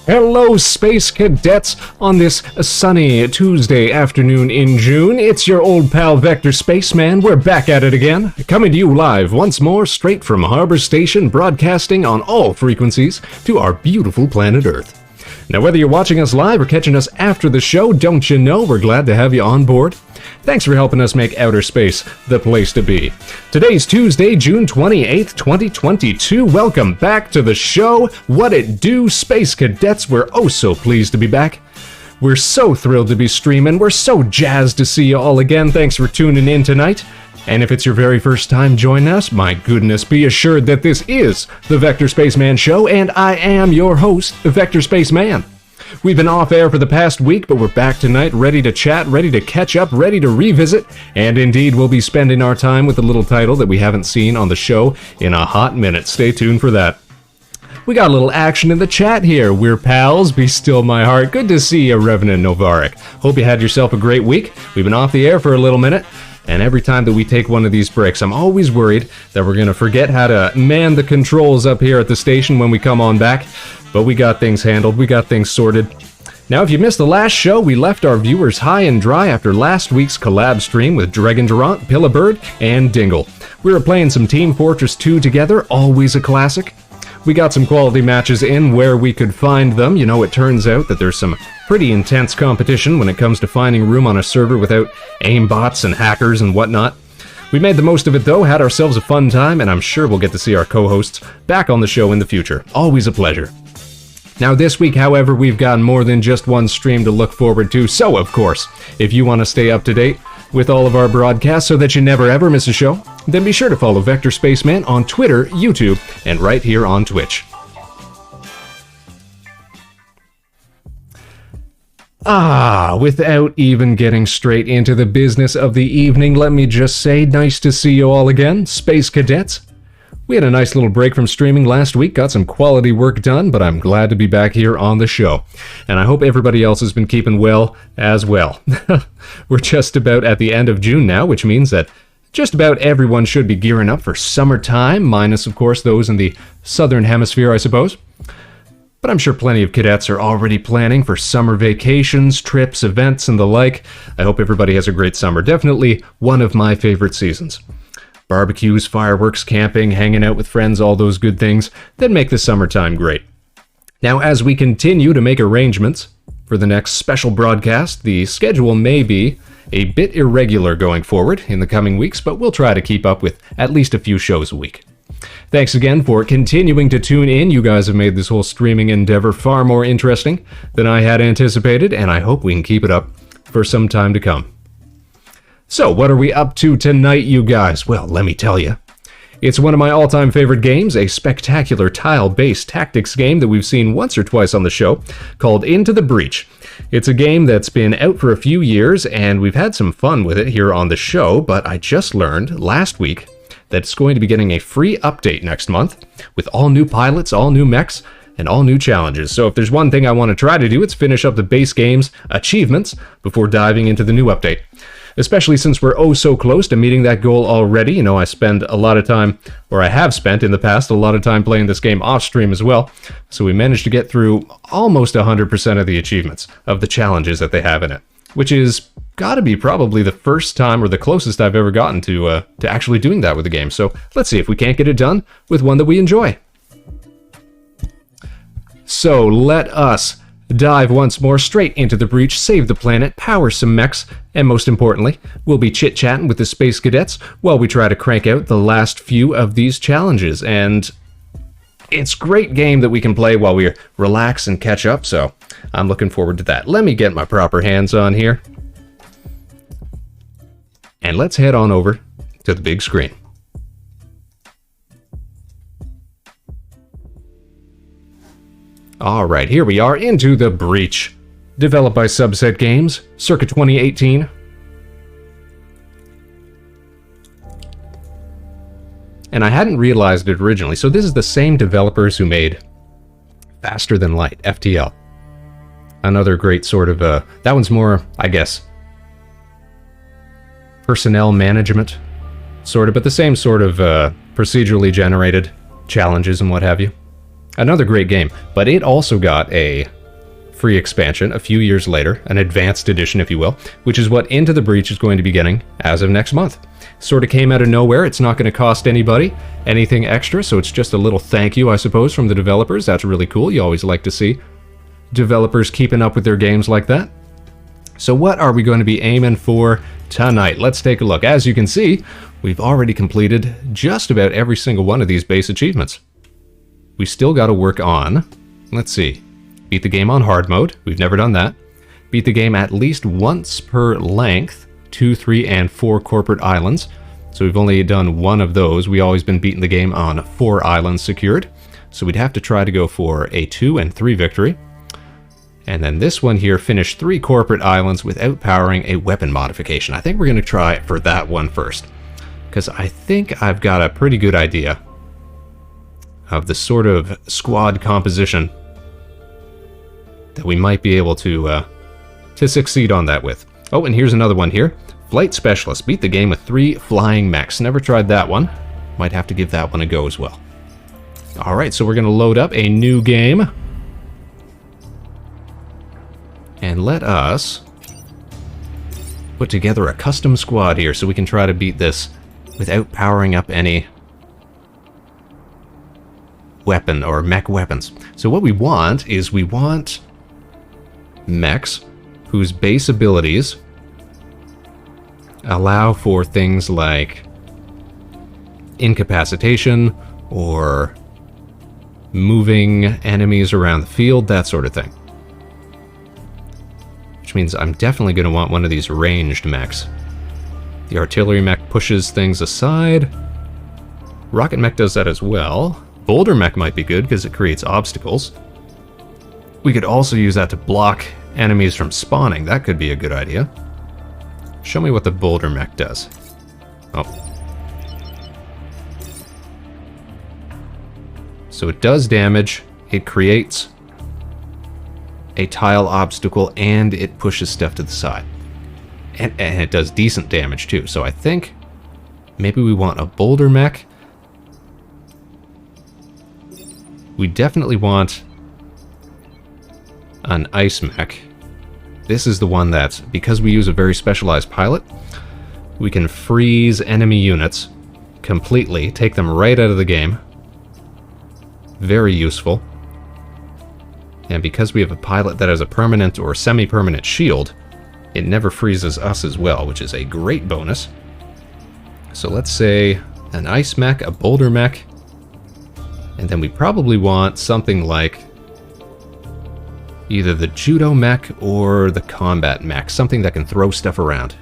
Hello, Space Cadets, on this sunny Tuesday afternoon in June. It's your old pal Vector Spaceman. We're back at it again, coming to you live once more, straight from Harbor Station, broadcasting on all frequencies to our beautiful planet Earth. Now, whether you're watching us live or catching us after the show, don't you know we're glad to have you on board? Thanks for helping us make outer space the place to be. Today's Tuesday, June 28th, 2022. Welcome back to the show. What it do, Space Cadets? We're oh so pleased to be back. We're so thrilled to be streaming. We're so jazzed to see you all again. Thanks for tuning in tonight. And if it's your very first time joining us, my goodness, be assured that this is the Vector Spaceman Show, and I am your host, Vector Spaceman. We've been off air for the past week, but we're back tonight, ready to chat, ready to catch up, ready to revisit, and indeed we'll be spending our time with a little title that we haven't seen on the show in a hot minute. Stay tuned for that. We got a little action in the chat here. We're pals, be still my heart. Good to see you, Revenant Novaric. Hope you had yourself a great week. We've been off the air for a little minute, and every time that we take one of these breaks, I'm always worried that we're going to forget how to man the controls up here at the station when we come on back. But we got things handled, we got things sorted. Now, if you missed the last show, we left our viewers high and dry after last week's collab stream with Dragon Durant, Pillabird, and Dingle. We were playing some Team Fortress 2 together, always a classic. We got some quality matches in where we could find them. You know, it turns out that there's some pretty intense competition when it comes to finding room on a server without aimbots and hackers and whatnot. We made the most of it though, had ourselves a fun time, and I'm sure we'll get to see our co-hosts back on the show in the future. Always a pleasure. Now this week, however, we've got more than just one stream to look forward to, so of course, if you want to stay up to date with all of our broadcasts so that you never ever miss a show, then be sure to follow Vector Spaceman on Twitter, YouTube, and right here on Twitch. Without even getting straight into the business of the evening, let me just say, nice to see you all again, Space Cadets. We had a nice little break from streaming last week, got some quality work done, but I'm glad to be back here on the show. And I hope everybody else has been keeping well as well. We're just about at the end of June now, which means that just about everyone should be gearing up for summertime, minus, of course, those in the southern hemisphere, I suppose. But I'm sure plenty of cadets are already planning for summer vacations, trips, events, and the like. I hope everybody has a great summer. Definitely one of my favorite seasons. Barbecues, fireworks, camping, hanging out with friends, all those good things that make the summertime great. Now, as we continue to make arrangements for the next special broadcast, the schedule may be a bit irregular going forward in the coming weeks, but we'll try to keep up with at least a few shows a week. Thanks again for continuing to tune in. You guys have made this whole streaming endeavor far more interesting than I had anticipated, and I hope we can keep it up for some time to come. So, what are we up to tonight, you guys? Well, let me tell you. It's one of my all-time favorite games, a spectacular tile-based tactics game that we've seen once or twice on the show, called Into the Breach. It's a game that's been out for a few years, and we've had some fun with it here on the show, but I just learned last week that it's going to be getting a free update next month, with all new pilots, all new mechs, and all new challenges. So if there's one thing I want to try to do, it's finish up the base game's achievements before diving into the new update. Especially since we're oh so close to meeting that goal already. You know, I spend a lot of time, or I have spent in the past, a lot of time playing this game off stream as well. So we managed to get through almost 100% of the achievements of the challenges that they have in it, which is gotta be probably the first time or the closest I've ever gotten to actually doing that with the game. So let's see if we can't get it done with one that we enjoy. So let us dive once more straight into the breach, save the planet, power some mechs, and most importantly, we'll be chit-chatting with the Space Cadets while we try to crank out the last few of these challenges. And it's a great game that we can play while we relax and catch up, so I'm looking forward to that. Let me get my proper hands on here. And let's head on over to the big screen. Alright, here we are, Into the Breach. Developed by Subset Games, circa 2018. And I hadn't realized it originally, so this is the same developers who made Faster Than Light, FTL. Another great sort of, that one's more, I guess, personnel management, sort of, but the same sort of procedurally generated challenges and what have you. Another great game, but it also got a free expansion a few years later, an advanced edition, if you will, which is what Into the Breach is going to be getting as of next month. Sort of came out of nowhere. It's not going to cost anybody anything extra, so it's just a little thank you, I suppose, from the developers. That's really cool. You always like to see developers keeping up with their games like that. So what are we going to be aiming for tonight? Let's take a look. As you can see, we've already completed just about every single one of these base achievements. We still got to work on, let's see, beat the game on hard mode. We've never done that. Beat the game at least once per length, 2, 3, and 4 corporate islands. So we've only done one of those. We've always been beating the game on 4 islands secured. So we'd have to try to go for a 2 and 3 victory. And then this one here, finish 3 corporate islands without powering a weapon modification. I think we're going to try for that one first, because I think I've got a pretty good idea of the sort of squad composition that we might be able to succeed on that with. Oh, and here's another one here. Flight Specialist. Beat the game with 3 flying mechs. Never tried that one. Might have to give that one a go as well. Alright, so we're going to load up a new game. And let us put together a custom squad here so we can try to beat this without powering up any weapon or mech weapons. So what we want is we want mechs whose base abilities allow for things like incapacitation or moving enemies around the field, that sort of thing. Which means I'm definitely going to want one of these ranged mechs. The artillery mech pushes things aside. Rocket mech does that as well. Boulder mech might be good because it creates obstacles. We could also use that to block enemies from spawning. That could be a good idea. Show me what the boulder mech does. Oh. So it does damage, it creates a tile obstacle, and it pushes stuff to the side. And it does decent damage too. So I think maybe we want a boulder mech. We definitely want an ice mech. This is the one that, because we use a very specialized pilot, we can freeze enemy units completely, take them right out of the game. Very useful. And because we have a pilot that has a permanent or semi-permanent shield, it never freezes us as well, which is a great bonus. So let's say an ice mech, a boulder mech, and then we probably want something like either the judo mech or the combat mech, something that can throw stuff around.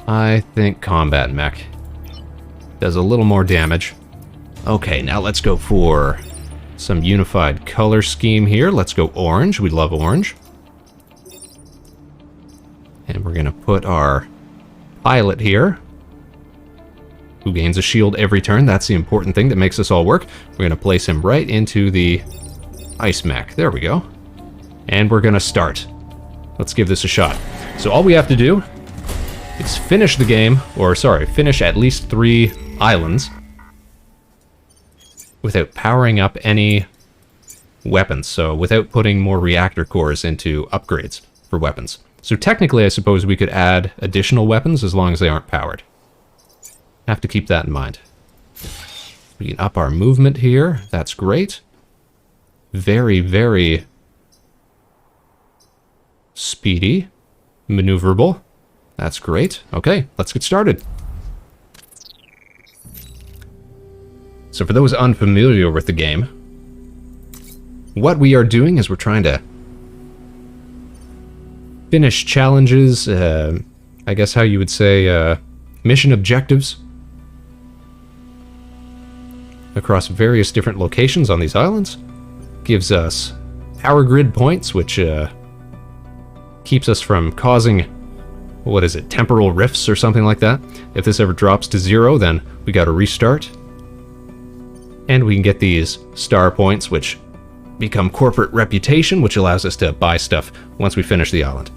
I think combat mech does a little more damage. Okay, now let's go for some unified color scheme here. Let's go orange. We love orange. And we're going to put our pilot here, who gains a shield every turn. That's the important thing that makes this all work. We're going to place him right into the ice mech. There we go. And we're going to start. Let's give this a shot. So all we have to do is finish the game, or sorry, finish at least 3 islands without powering up any weapons. So without putting more reactor cores into upgrades for weapons. So technically, I suppose we could add additional weapons as long as they aren't powered. Have to keep that in mind. We can up our movement here. That's great. Very, very speedy. Maneuverable. That's great. Okay, let's get started. So for those unfamiliar with the game, what we are doing is we're trying to finish challenges, I guess how you would say, mission objectives across various different locations on these islands. Gives us power grid points, which keeps us from causing, what is it, temporal rifts or something like that. If this ever drops to 0, then we gotta restart. And we can get these star points, which become corporate reputation, which allows us to buy stuff once we finish the island.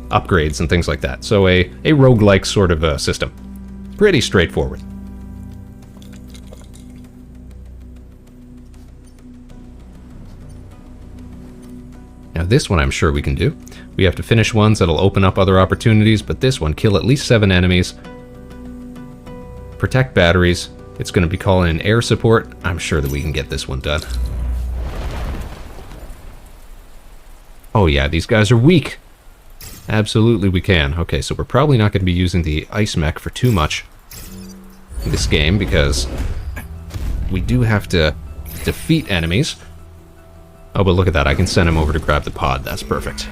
upgrades and things like that. So a roguelike sort of system. Pretty straightforward. Now this one I'm sure we can do. We have to finish ones that'll open up other opportunities, but this one, kill at least 7 enemies. Protect batteries. It's going to be calling in air support. I'm sure that we can get this one done. Oh yeah, these guys are weak. Absolutely we can. Okay, so we're probably not going to be using the ice mech for too much in this game, because we do have to defeat enemies. Oh, but look at that. I can send him over to grab the pod. That's perfect.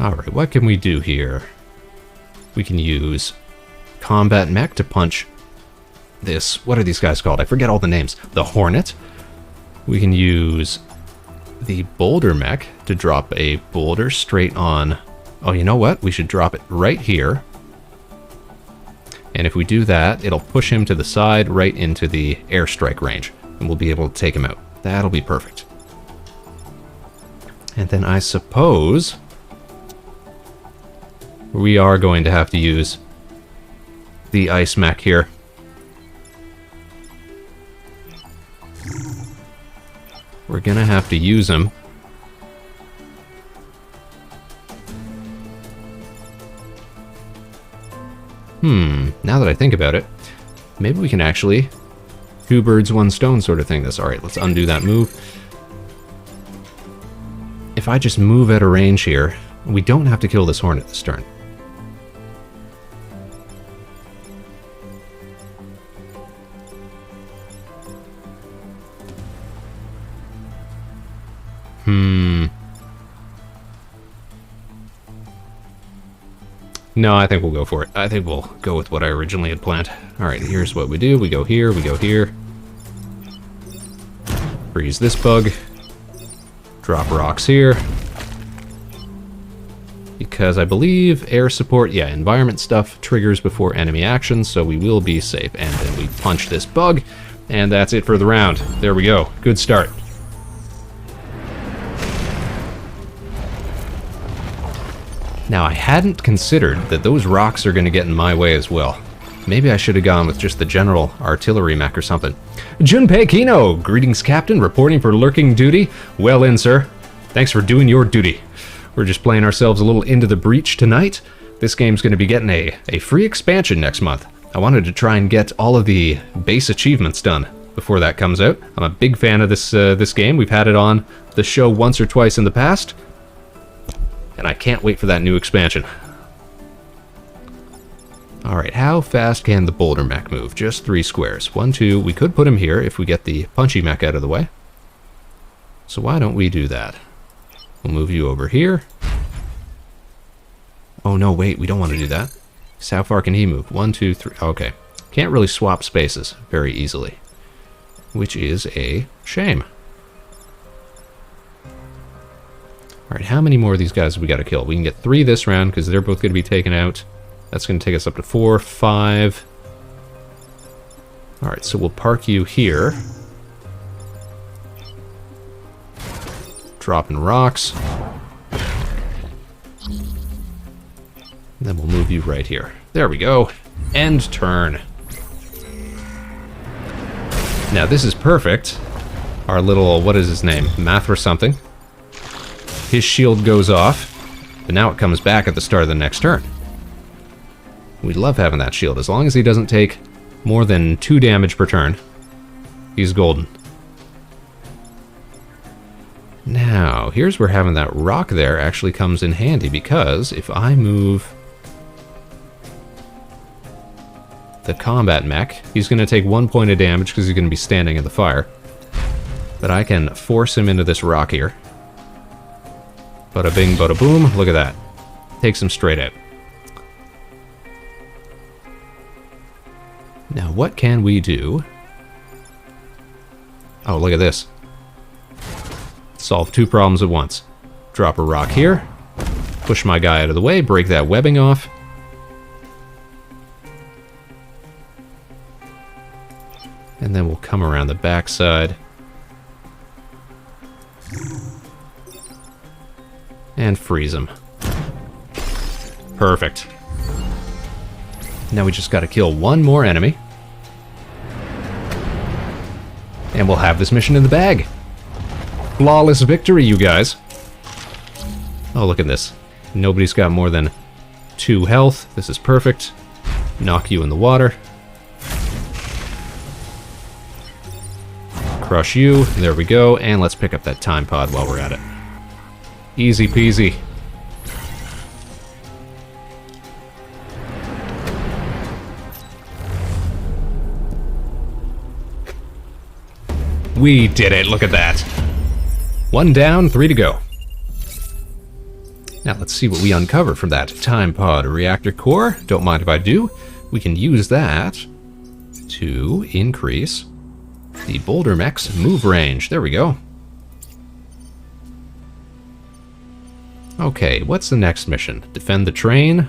Alright, what can we do here? We can use combat mech to punch this. What are these guys called? I forget all the names. The Hornet. We can use the boulder mech to drop a boulder straight on. Oh, you know what? We should drop it right here. And if we do that, it'll push him to the side right into the airstrike range. And we'll be able to take him out. That'll be perfect. And then I suppose we are going to have to use the ice mech here. We're gonna have to use him. Now that I think about it, maybe we can actually 2 birds, 1 stone sort of thing this. Alright, let's undo that move. If I just move out of range here, we don't have to kill this Hornet this turn. No, I think we'll go for it. I think we'll go with what I originally had planned. Alright, here's what we do. We go here, we go here. Freeze this bug. Drop rocks here. Because I believe air support, yeah, environment stuff triggers before enemy action, so we will be safe. And then we punch this bug, and that's it for the round. There we go. Good start. Now, I hadn't considered that those rocks are going to get in my way as well. Maybe I should have gone with just the general artillery mech or something. Junpei Kino! Greetings, Captain. Reporting for lurking duty. Well in, sir. Thanks for doing your duty. We're just playing ourselves a little Into the Breach tonight. This game's going to be getting a free expansion next month. I wanted to try and get all of the base achievements done before that comes out. I'm a big fan of this game. We've had it on the show once or twice in the past. And I can't wait for that new expansion. Alright, how fast can the boulder mech move? Just 3 squares. 1, 2, we could put him here if we get the punchy mech out of the way. So why don't we do that? We'll move you over here. Oh no, wait, we don't want to do that. So how far can he move? 1, 2, 3, okay. Can't really swap spaces very easily. Which is a shame. Alright, how many more of these guys have we got to kill? We can get 3 this round, because they're both going to be taken out. That's going to take us up to 4, 5. Alright, so we'll park you here. Dropping rocks. Then we'll move you right here. There we go. End turn. Now, this is perfect. Our little, what is his name? Math or something. His shield goes off, but now it comes back at the start of the next turn. We love having that shield. As long as he doesn't take more than 2 damage per turn, he's golden. Now, here's where having that rock there actually comes in handy, because if I move the combat mech, he's going to take 1 point of damage because he's going to be standing in the fire. But I can force him into this rock here. Bada bing, bada boom. Look at that. Takes him straight out. Now, what can we do? Oh, look at this. Solve 2 problems at once. Drop a rock here. Push my guy out of the way. Break that webbing off. And then we'll come around the backside. And freeze him. Perfect. Now we just gotta kill one more enemy. And we'll have this mission in the bag. Flawless victory, you guys. Oh, look at this. Nobody's got more than 2 health. This is perfect. Knock you in the water. Crush you. There we go. And let's pick up that time pod while we're at it. Easy peasy. We did it. Look at that. 1 down, 3 to go. Now let's see what we uncover from that time pod reactor core. Don't mind if I do. We can use that to increase the boulder mech's move range. There we go. Okay, what's the next mission? Defend the train.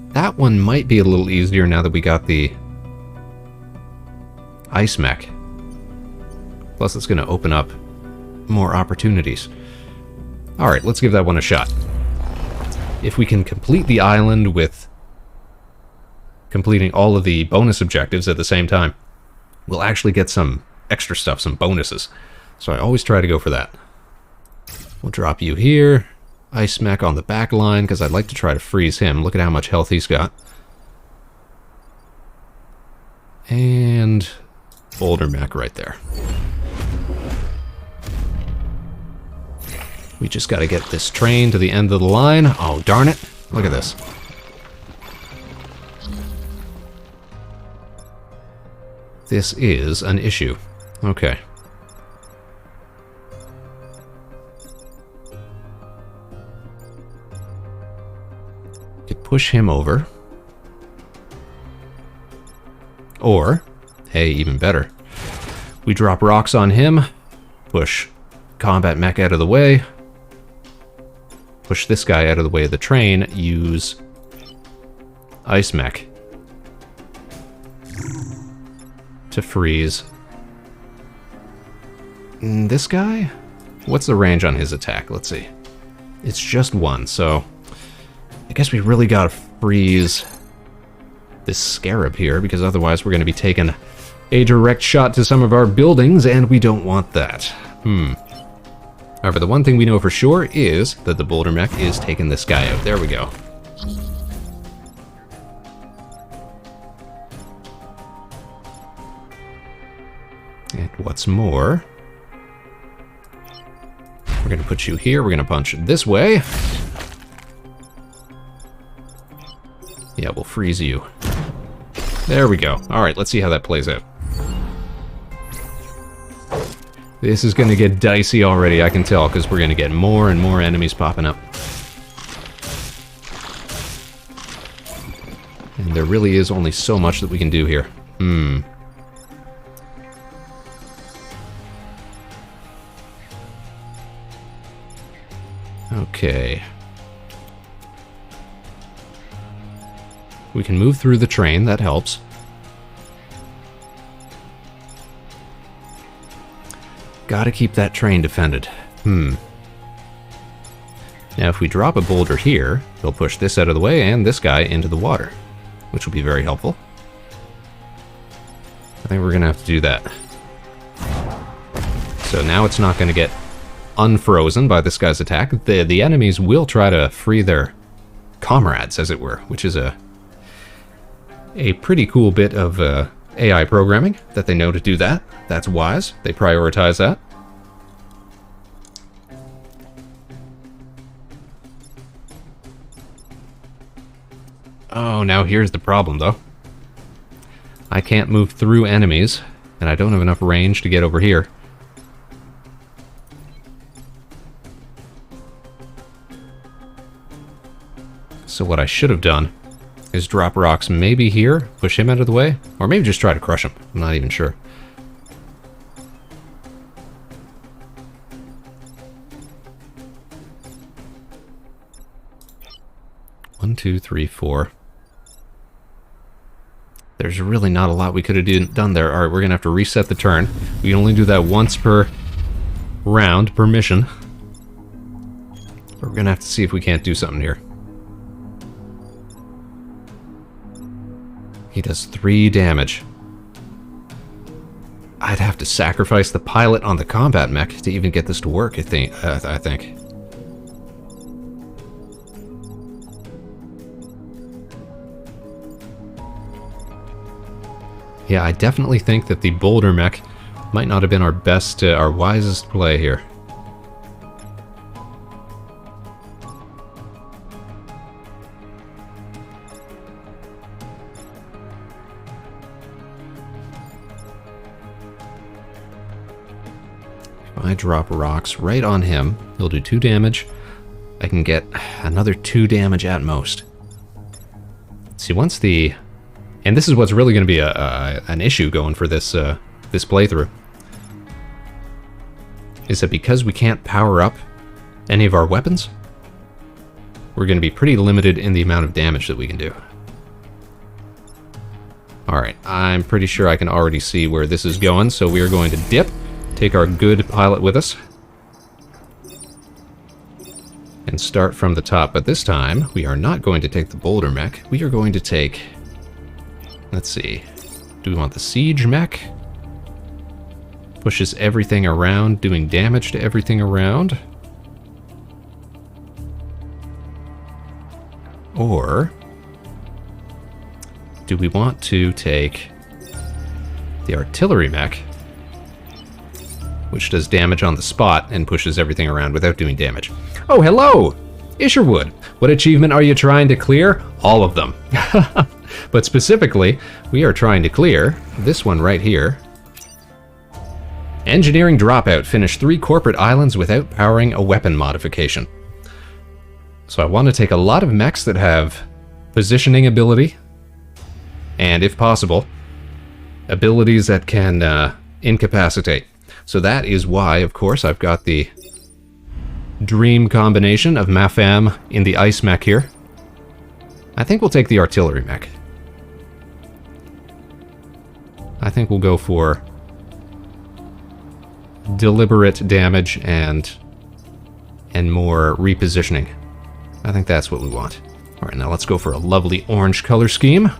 That one might be a little easier now that we got the ice mech. Plus it's going to open up more opportunities. Alright, let's give that one a shot. If we can complete the island with completing all of the bonus objectives at the same time, we'll actually get some extra stuff, some bonuses. So I always try to go for that. We'll drop you here. Ice mech on the back line, because I'd like to try to freeze him. Look at how much health he's got. And boulder mech right there. We just got to get this train to the end of the line. Oh, darn it. Look at this. This is an issue. Okay. Could push him over. Or, hey, even better. We drop rocks on him. Push combat mech out of the way. Push this guy out of the way of the train. Use ice mech to freeze this guy. What's the range on his attack? Let's see. It's just 1, so I guess we really gotta freeze this scarab here, because otherwise we're gonna be taking a direct shot to some of our buildings, and we don't want that. However, the one thing we know for sure is that the boulder mech is taking this guy out. There we go. And what's more, we're going to put you here. We're going to punch this way. Yeah, we'll freeze you. There we go. All right, let's see how that plays out. This is going to get dicey already, I can tell, because we're going to get more and more enemies popping up. And there really is only so much that we can do here. Okay. We can move through the train, that helps. Gotta keep that train defended. Now if we drop a boulder here, they'll push this out of the way and this guy into the water, which will be very helpful. I think we're gonna have to do that. So now it's not gonna get unfrozen by this guy's attack. The enemies will try to free their comrades, as it were, which is a pretty cool bit of AI programming, that they know to do that. That's wise. They prioritize that. Oh, now here's the problem, though. I can't move through enemies, and I don't have enough range to get over here. So what I should have done is drop rocks maybe here, push him out of the way, or maybe just try to crush him. I'm not even sure. One, two, three, four. There's really not a lot we could have done there. Alright, we're going to have to reset the turn. We can only do that once per round, per mission. We're going to have to see if we can't do something here. He does 3 damage. I'd have to sacrifice the pilot on the combat mech to even get this to work, I think. Yeah, I definitely think that the boulder mech might not have been our best, our wisest play here. If I drop rocks right on him, he'll do 2 damage. I can get another 2 damage at most. See, once the... And this is what's really going to be an issue going for this this playthrough. Is that because we can't power up any of our weapons, we're going to be pretty limited in the amount of damage that we can do. Alright, I'm pretty sure I can already see where this is going, so we are going to dip, take our good pilot with us, and start from the top. But this time, we are not going to take the boulder mech, we are going to take... Let's see. Do we want the siege mech? Pushes everything around, doing damage to everything around. Or do we want to take the artillery mech, which does damage on the spot and pushes everything around without doing damage? Oh, hello! Isherwood, what achievement are you trying to clear? All of them. But specifically, we are trying to clear this one right here. Engineering dropout. Finish 3 corporate islands without powering a weapon modification. So I want to take a lot of mechs that have positioning ability, and if possible, abilities that can incapacitate. So that is why, of course, I've got the dream combination of Mafam in the ice mech here. I think we'll take the artillery mech. I think we'll go for deliberate damage and more repositioning. I think that's what we want. Alright, now let's go for a lovely orange color scheme.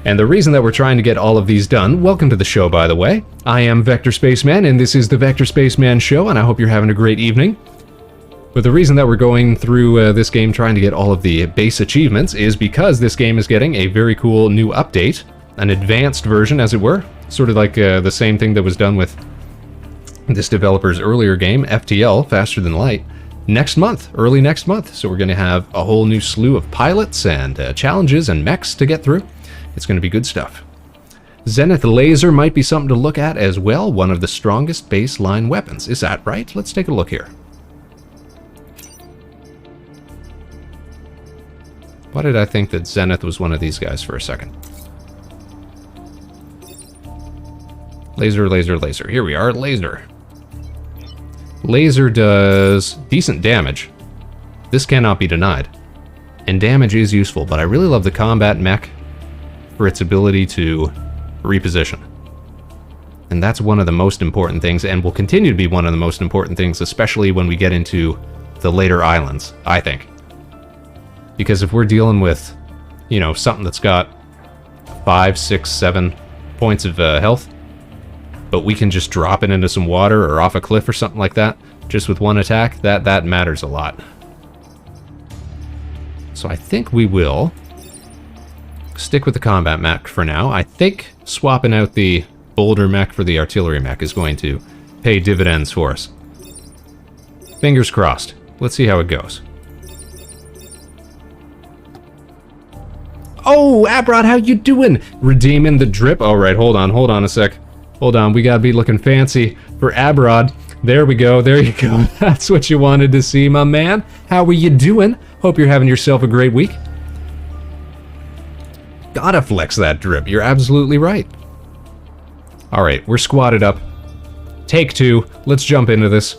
And the reason that we're trying to get all of these done, welcome to the show, by the way. I am Vector Spaceman, and this is the Vector Spaceman Show, and I hope you're having a great evening. But the reason that we're going through this game trying to get all of the base achievements is because this game is getting a very cool new update, an advanced version, as it were. Sort of like the same thing that was done with this developer's earlier game, FTL, Faster Than Light, next month, early next month. So we're going to have a whole new slew of pilots and challenges and mechs to get through. It's going to be good stuff. Zenith Laser might be something to look at as well, one of the strongest baseline weapons. Is that right? Let's take a look here. Why did I think that Zenith was one of these guys for a second? Laser, laser, laser. Here we are, laser. Laser does decent damage. This cannot be denied. And damage is useful, but I really love the combat mech for its ability to reposition. And that's one of the most important things, and will continue to be one of the most important things, especially when we get into the later islands, I think. Because if we're dealing with, you know, something that's got 5, 6, 7 points of health, but we can just drop it into some water or off a cliff or something like that, just with one attack, that matters a lot. So I think we will stick with the combat mech for now. I think swapping out the boulder mech for the artillery mech is going to pay dividends for us. Fingers crossed. Let's see how it goes. Oh, Abrod, how you doing? Redeeming the drip. All right, hold on a sec. Hold on, we gotta be looking fancy for Abrod. There we go, there you go. That's what you wanted to see, my man. How are you doing? Hope you're having yourself a great week. Gotta flex that drip, you're absolutely right. All right, we're squatted up. Take 2, let's jump into this.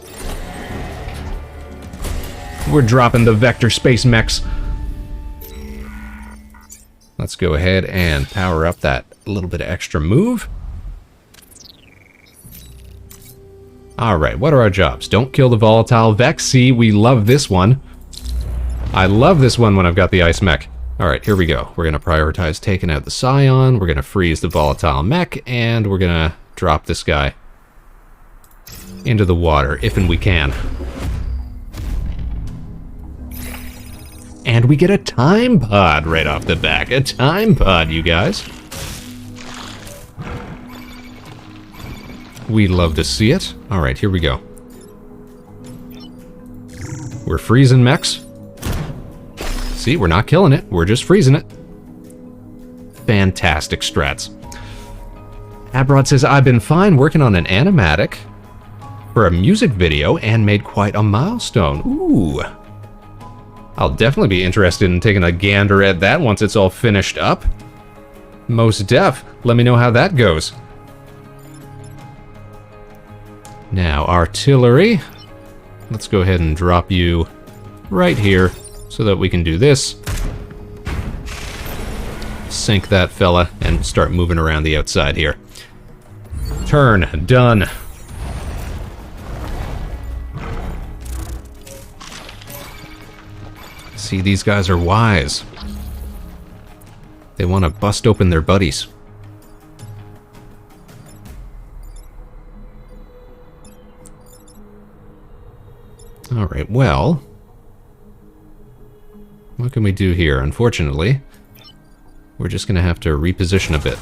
We're dropping the Vector Space Mechs. Let's go ahead and power up that little bit of extra move. Alright, what are our jobs? Don't kill the volatile Vex. See, we love this one. I love this one when I've got the ice mech. Alright, here we go. We're going to prioritize taking out the Scion, we're going to freeze the volatile mech, and we're going to drop this guy into the water, if and we can. And we get a time pod right off the back. A time pod, you guys. We love to see it. Alright, here we go. We're freezing mechs. See, we're not killing it. We're just freezing it. Fantastic strats. Abrod says, I've been fine working on an animatic for a music video and made quite a milestone. Ooh. I'll definitely be interested in taking a gander at that once it's all finished up. Most def. Let me know how that goes. Now, artillery. Let's go ahead and drop you right here so that we can do this. Sink that fella and start moving around the outside here. Turn. Done. See, these guys are wise. They want to bust open their buddies. Alright, well, what can we do here? Unfortunately, we're just going to have to reposition a bit.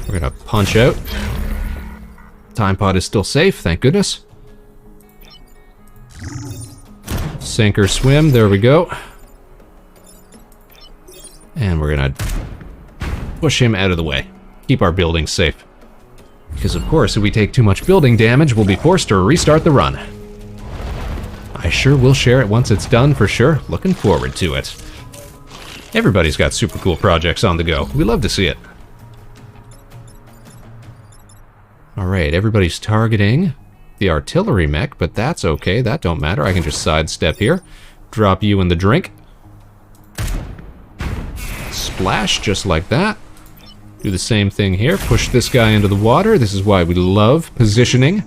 We're going to punch out. Time pod is still safe, thank goodness. Sink or swim, there we go. And we're going to push him out of the way. Keep our buildings safe. Because of course, if we take too much building damage, we'll be forced to restart the run. I sure will share it once it's done, for sure. Looking forward to it. Everybody's got super cool projects on the go. We love to see it. Alright, everybody's targeting the artillery mech, but that's okay. That don't matter. I can just sidestep here. Drop you in the drink. Splash, just like that. Do the same thing here. Push this guy into the water. This is why we love positioning.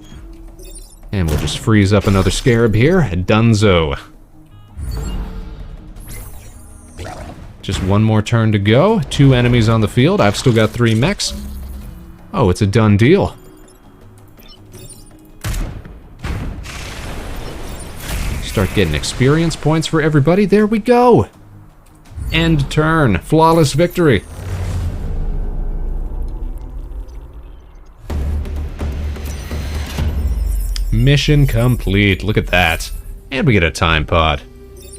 And we'll just freeze up another scarab here. Dunzo. Just one more turn to go. 2 enemies on the field. I've still got 3 mechs. Oh, it's a done deal. Start getting experience points for everybody. There we go. End turn. Flawless victory. Mission complete. Look at that. And we get a time pod.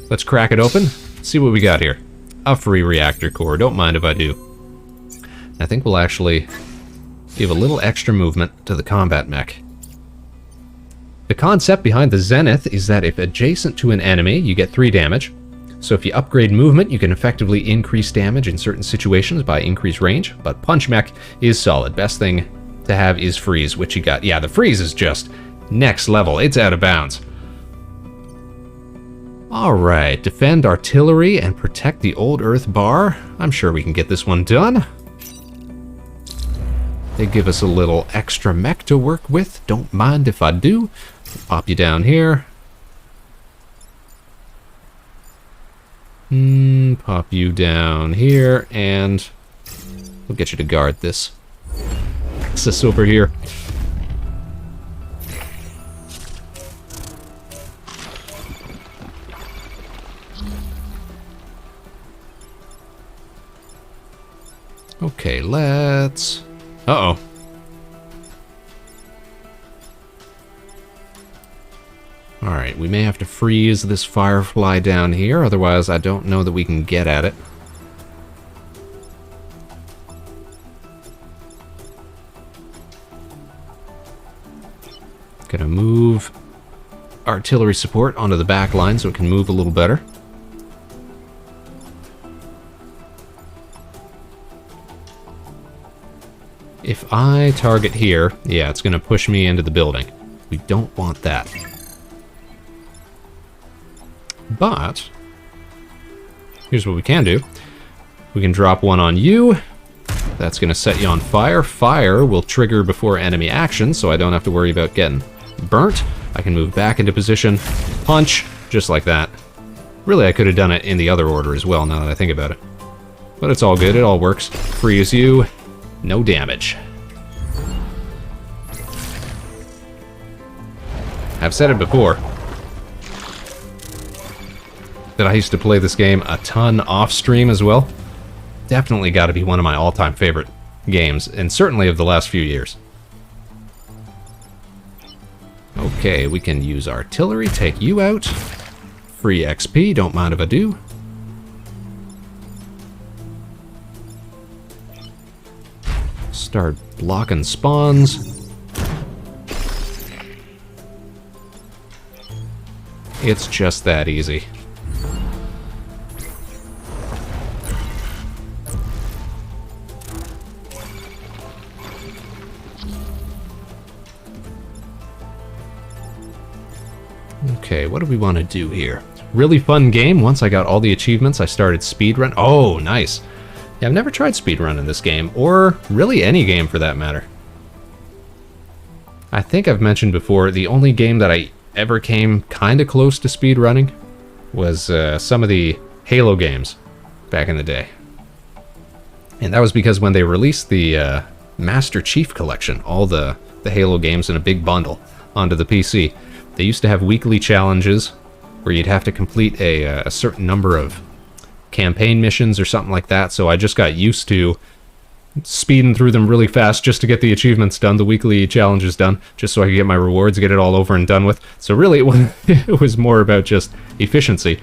Let's crack it open. See what we got here. A free reactor core. Don't mind if I do. I think we'll actually give a little extra movement to the combat mech. The concept behind the Zenith is that if adjacent to an enemy, you get 3 damage. So if you upgrade movement, you can effectively increase damage in certain situations by increased range. But Punch Mech is solid. Best thing to have is Freeze, which you got. Yeah, the Freeze is just next level. It's out of bounds. Alright, defend artillery and protect the old Earth bar. I'm sure we can get this one done. They give us a little extra mech to work with. Don't mind if I do. Pop you down here. Pop you down here, and we'll get you to guard this access over here. Okay, let's... Uh-oh. Alright, we may have to freeze this Firefly down here, otherwise I don't know that we can get at it. Gonna move artillery support onto the back line so it can move a little better. If I target here, yeah, it's gonna push me into the building. We don't want that. But here's what we can do. We can drop one on you. That's going to set you on fire. Fire will trigger before enemy action, so I don't have to worry about getting burnt. I can move back into position, punch, just like that. Really, I could have done it in the other order as well, now that I think about it. But it's all good, it all works. Freeze you, no damage. I've said it before, that I used to play this game a ton off-stream as well. Definitely got to be one of my all-time favorite games, and certainly of the last few years. Okay, we can use artillery, take you out. Free XP, don't mind if I do. Start blocking spawns. It's just that easy. Okay, what do we want to do here? Really fun game. Once I got all the achievements, I started speedrun. Oh, nice. Yeah, I've never tried speedrun in this game, or really any game for that matter. I think I've mentioned before, the only game that I ever came kind of close to speedrunning was some of the Halo games back in the day. And that was because when they released the Master Chief Collection, all the Halo games in a big bundle onto the PC, they used to have weekly challenges where you'd have to complete a certain number of campaign missions or something like that, so I just got used to speeding through them really fast just to get the achievements done, the weekly challenges done, just so I could get my rewards, get it all over and done with. So really, it was more about just efficiency.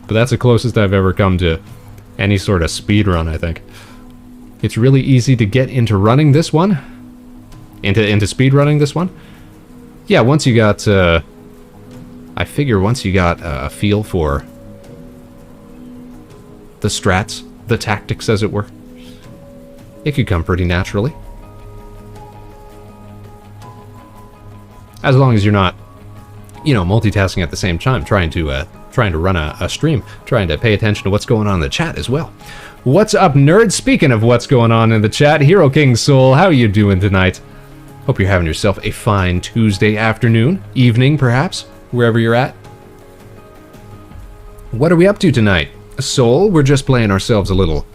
But that's the closest I've ever come to any sort of speed run, I think. It's really easy to get into running this one, into speed running this one. Yeah, once you got, I figure once you got a feel for the strats, the tactics as it were, it could come pretty naturally. As long as you're not, you know, multitasking at the same time, trying to run a stream, trying to pay attention to what's going on in the chat as well. What's up, nerds? Speaking of what's going on in the chat, Hero King Soul, how are you doing tonight? Hope you're having yourself a fine Tuesday afternoon, evening perhaps, wherever you're at. What are we up to tonight? Soul, we're just playing ourselves a little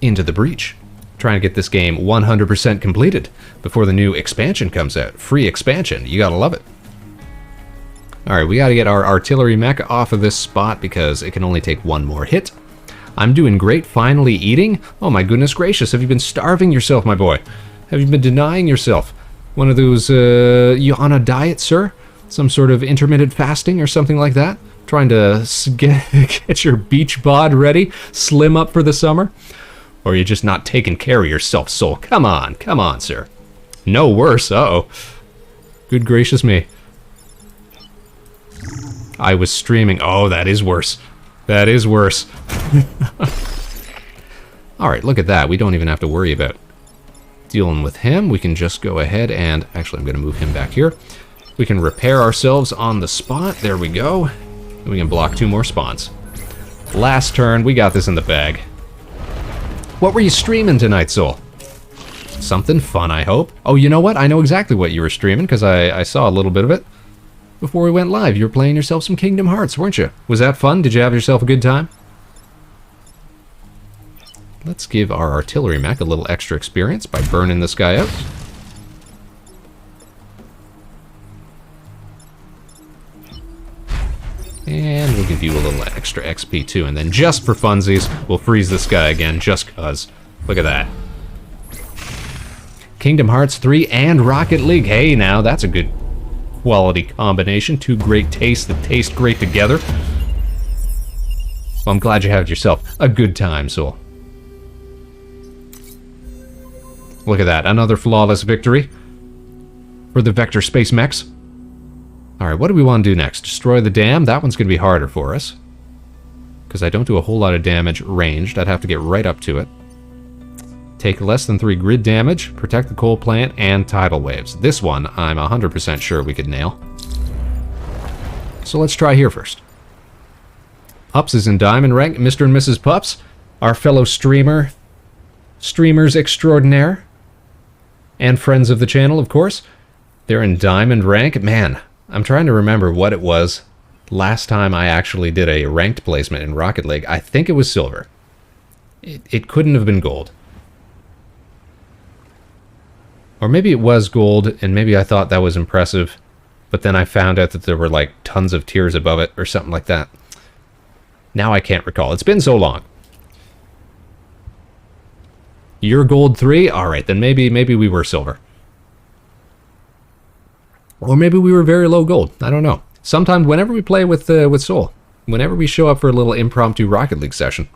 Into the Breach. Trying to get this game 100% completed before the new expansion comes out. Free expansion, you gotta love it. Alright, we gotta get our artillery mecha off of this spot because it can only take one more hit. I'm doing great, finally eating. Oh my goodness gracious, have you been starving yourself, my boy? Have you been denying yourself? One of those, you on a diet, sir? Some sort of intermittent fasting or something like that? Trying to get your beach bod ready, slim up for the summer? Or are you just not taking care of yourself, Soul? Come on, sir. No worse, uh-oh. Good gracious me. I was streaming. Oh, that is worse. That is worse. Alright, look at that. We don't even have to worry about dealing with him. We can just go ahead and... Actually, I'm going to move him back here. We can repair ourselves on the spot. There we go. And we can block 2 more spawns. Last turn. We got this in the bag. What were you streaming tonight, Soul? Something fun, I hope. Oh, you know what? I know exactly what you were streaming, because I saw a little bit of it before we went live. You were playing yourself some Kingdom Hearts, weren't you? Was that fun? Did you have yourself a good time? Let's give our artillery mech a little extra experience by burning this guy out. And we'll give you a little extra XP too, and then just for funsies, we'll freeze this guy again, just cuz. Look at that. Kingdom Hearts 3 and Rocket League. Hey now, that's a good quality combination. 2 great tastes that taste great together. Well, I'm glad you had yourself a good time, Soul. Look at that, another flawless victory for the Vector Space Mechs. Alright, what do we want to do next? Destroy the dam? That one's going to be harder for us, because I don't do a whole lot of damage ranged. I'd have to get right up to it. Take less than 3 grid damage, protect the coal plant, and tidal waves. This one, I'm 100% sure we could nail. So let's try here first. Pups is in diamond rank. Mr. and Mrs. Pups, our fellow streamers extraordinaire, and friends of the channel, of course. They're in diamond rank. Man, I'm trying to remember what it was last time I actually did a ranked placement in Rocket League. I think it was silver. It couldn't have been gold. Or maybe it was gold, and maybe I thought that was impressive, but then I found out that there were like tons of tiers above it or something like that. Now I can't recall. It's been so long. You're gold 3? Alright, then maybe we were silver. Or maybe we were very low gold. I don't know. Sometimes whenever we play with Soul, whenever we show up for a little impromptu Rocket League session,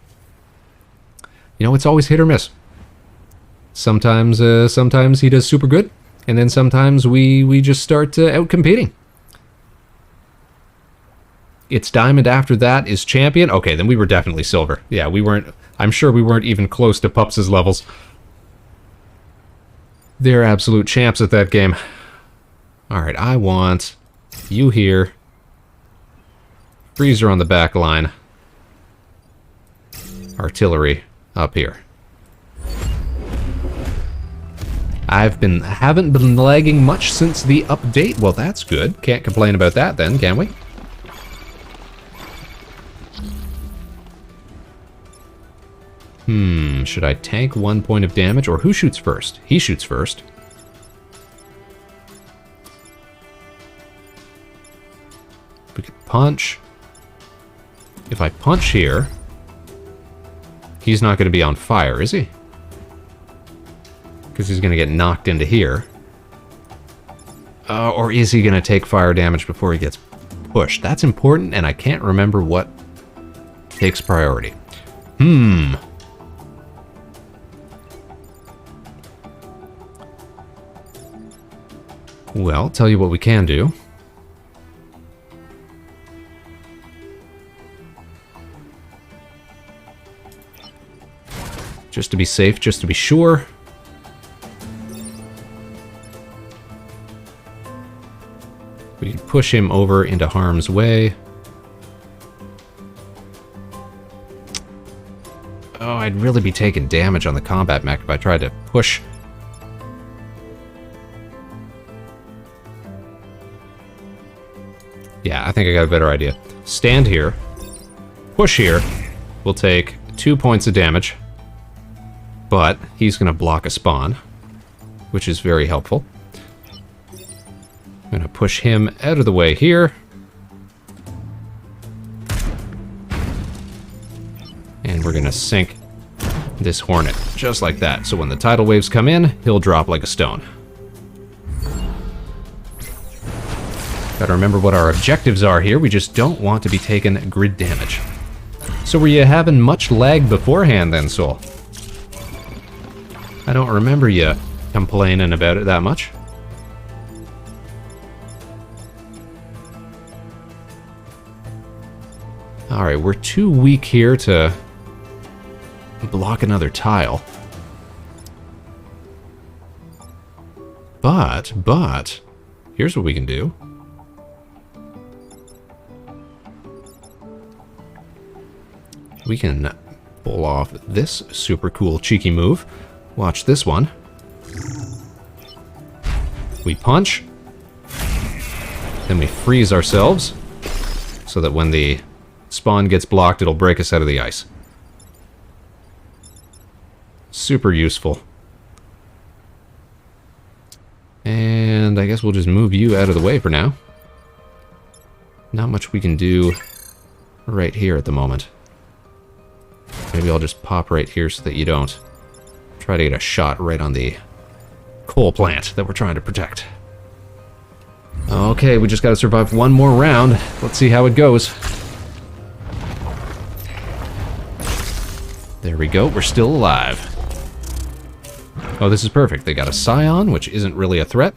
you know, it's always hit or miss. Sometimes he does super good, and then sometimes we just start out competing. It's diamond after that is champion. Okay, then we were definitely silver. Yeah, we weren't. I'm sure we weren't even close to Pups' levels. They're absolute champs at that game. All right, I want you here. Freezer on the back line. Artillery up here. Haven't been lagging much since the update. Well, that's good. Can't complain about that then, can we? Should I tank 1 point of damage, or who shoots first? He shoots first. We could punch. If I punch here, he's not going to be on fire, is he? Because he's going to get knocked into here. Or is he going to take fire damage before he gets pushed? That's important, and I can't remember what takes priority. Well, tell you what we can do. Just to be safe, just to be sure. We can push him over into harm's way. Oh, I'd really be taking damage on the combat mech if I tried to push. Yeah, I think I got a better idea. Stand here. Push here. We'll take 2 points of damage. But he's going to block a spawn, which is very helpful. I'm going to push him out of the way here. And we're going to sink this Hornet, just like that. So when the tidal waves come in, he'll drop like a stone. Gotta remember what our objectives are here. We just don't want to be taking grid damage. So were you having much lag beforehand then, Soul? I don't remember you complaining about it that much. Alright, we're too weak here to block another tile. But, here's what we can do. We can pull off this super cool cheeky move. Watch this one. We punch. Then we freeze ourselves so that when the spawn gets blocked, it'll break us out of the ice. Super useful. And I guess we'll just move you out of the way for now. Not much we can do right here at the moment. Maybe I'll just pop right here so that you don't try to get a shot right on the coal plant that we're trying to protect. Okay, we just gotta survive one more round. Let's see how it goes. There we go, we're still alive. Oh, this is perfect. They got a Scion, which isn't really a threat.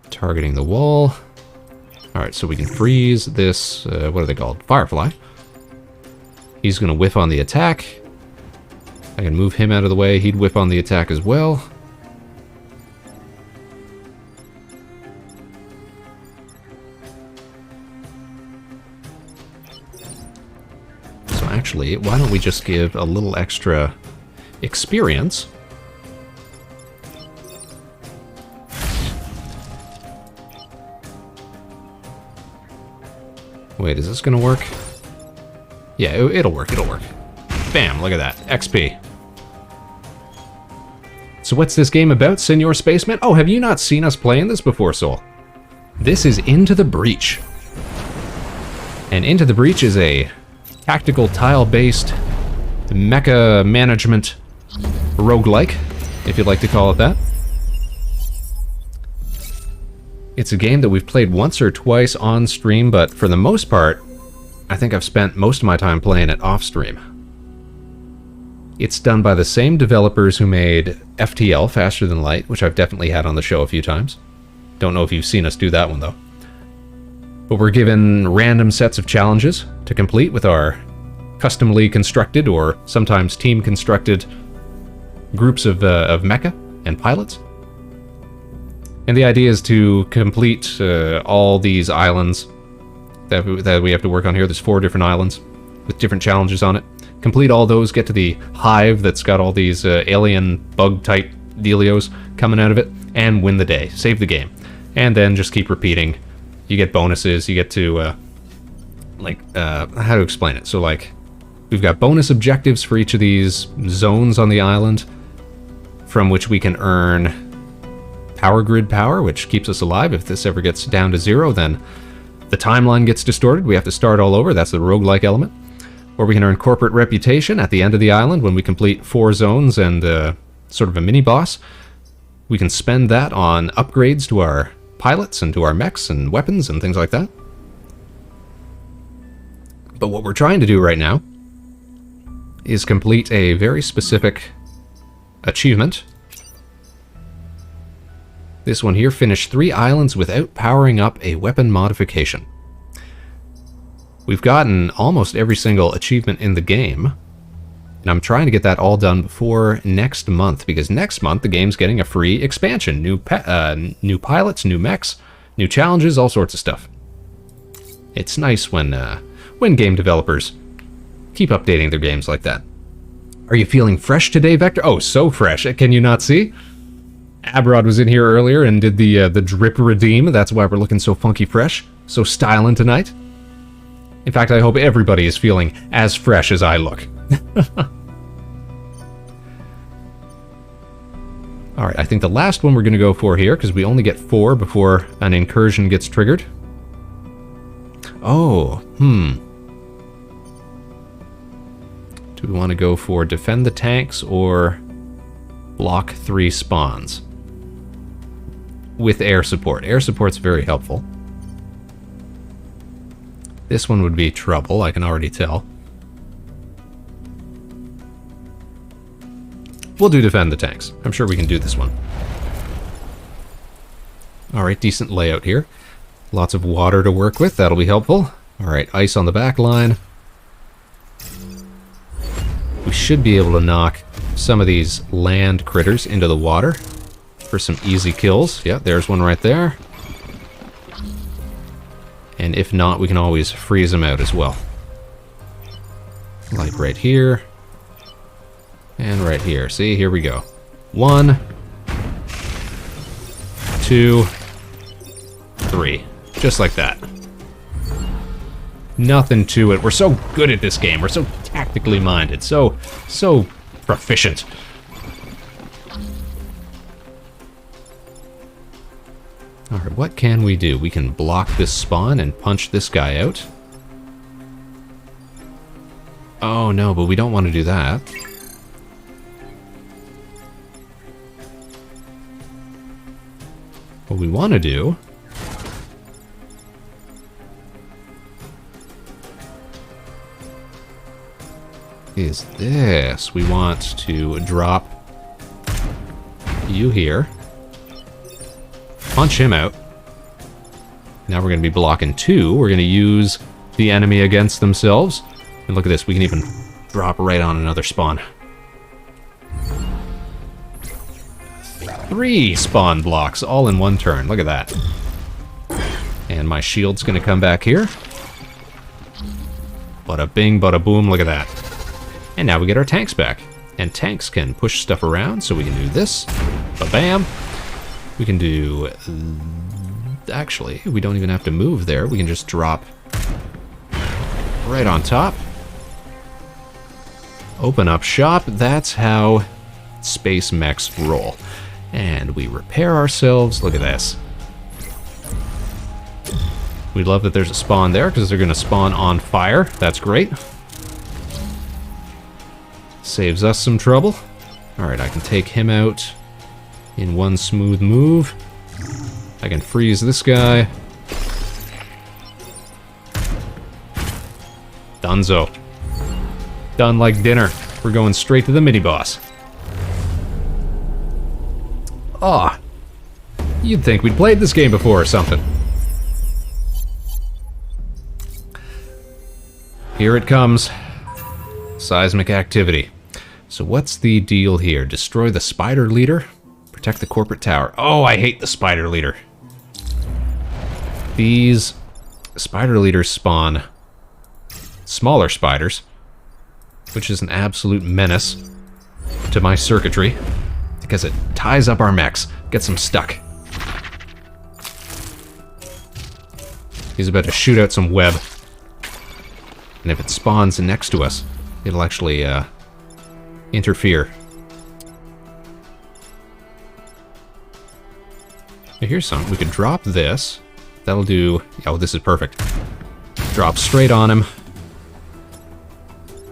Targeting the wall. Alright, so we can freeze this, what are they called? Firefly. He's gonna whiff on the attack. I can move him out of the way. He'd whiff on the attack as well. actually, why don't we just give a little extra experience? Wait, is this gonna work? Yeah, it'll work, it'll work. Bam, look at that. XP. So what's this game about, Senor Spaceman? Oh, have you not seen us playing this before, Soul? This is Into the Breach. And Into the Breach is a tactical tile-based mecha management roguelike, if you'd like to call it that. It's a game that we've played once or twice on stream, but for the most part, I think I've spent most of my time playing it off stream. It's done by the same developers who made FTL, Faster Than Light, which I've definitely had on the show a few times. Don't know if you've seen us do that one, though. But we're given random sets of challenges to complete with our customly constructed, or sometimes team-constructed, groups of mecha and pilots. And the idea is to complete all these islands that we have to work on here. There's 4 different islands with different challenges on it. Complete all those, get to the hive that's got all these alien bug-type dealios coming out of it, and win the day. Save the game. And then just keep repeating. You get bonuses, you get to, how to explain it? So, like, we've got bonus objectives for each of these zones on the island, from which we can earn power grid power, which keeps us alive. If this ever gets down to 0, then the timeline gets distorted. We have to start all over. That's the roguelike element. Or we can earn corporate reputation at the end of the island when we complete 4 zones and sort of a mini-boss. We can spend that on upgrades to our pilots and to our mechs and weapons and things like that. But what we're trying to do right now is complete a very specific achievement. This one here, finish 3 islands without powering up a weapon modification. We've gotten almost every single achievement in the game, and I'm trying to get that all done before next month, because next month the game's getting a free expansion. New pilots, new mechs, new challenges, all sorts of stuff. It's nice when game developers keep updating their games like that. Are you feeling fresh today, Vector? Oh, so fresh. Can you not see? Abrod was in here earlier and did the drip redeem. That's why we're looking so funky fresh, so styling tonight. In fact, I hope everybody is feeling as fresh as I look. Alright, I think the last one we're going to go for here, because we only get 4 before an incursion gets triggered. Oh, Do we want to go for defend the tanks or block 3 spawns? With air support. Air support's very helpful. This one would be trouble, I can already tell. We'll do defend the tanks. I'm sure we can do this one. Alright, decent layout here. Lots of water to work with, that'll be helpful. Alright, ice on the back line. We should be able to knock some of these land critters into the water for some easy kills. Yeah, there's one right there. And if not, we can always freeze them out as well. Like right here. And right here. See, here we go. 1, 2, 3. Just like that. Nothing to it. We're so good at this game. We're so tactically minded. So proficient. Alright, what can we do? We can block this spawn and punch this guy out. Oh no, but we don't want to do that. What we want to do is this. We want to drop you here. Punch him out. Now we're going to be blocking 2. We're going to use the enemy against themselves. And look at this, we can even drop right on another spawn. 3 spawn blocks all in one turn. Look at that. And my shield's going to come back here. Bada bing, bada boom, look at that. And now we get our tanks back. And tanks can push stuff around, so we can do this. Ba-bam. We can do... Actually, we don't even have to move there. We can just drop right on top. Open up shop. That's how space mechs roll. And we repair ourselves. Look at this. We love that there's a spawn there, because they're going to spawn on fire. That's great. Saves us some trouble. Alright, I can take him out in one smooth move. I can freeze this guy. Dunzo. Done like dinner. We're going straight to the mini-boss. Aw. You'd think we'd played this game before or something. Here it comes. Seismic activity. So what's the deal here? Destroy the spider leader? Protect the corporate tower. Oh, I hate the spider leader. These spider leaders spawn smaller spiders, which is an absolute menace to my circuitry, because it ties up our mechs, gets them stuck. He's about to shoot out some web. And if it spawns next to us, it'll actually interfere. Now here's something. We could drop this. That'll do... Oh, this is perfect. Drop straight on him.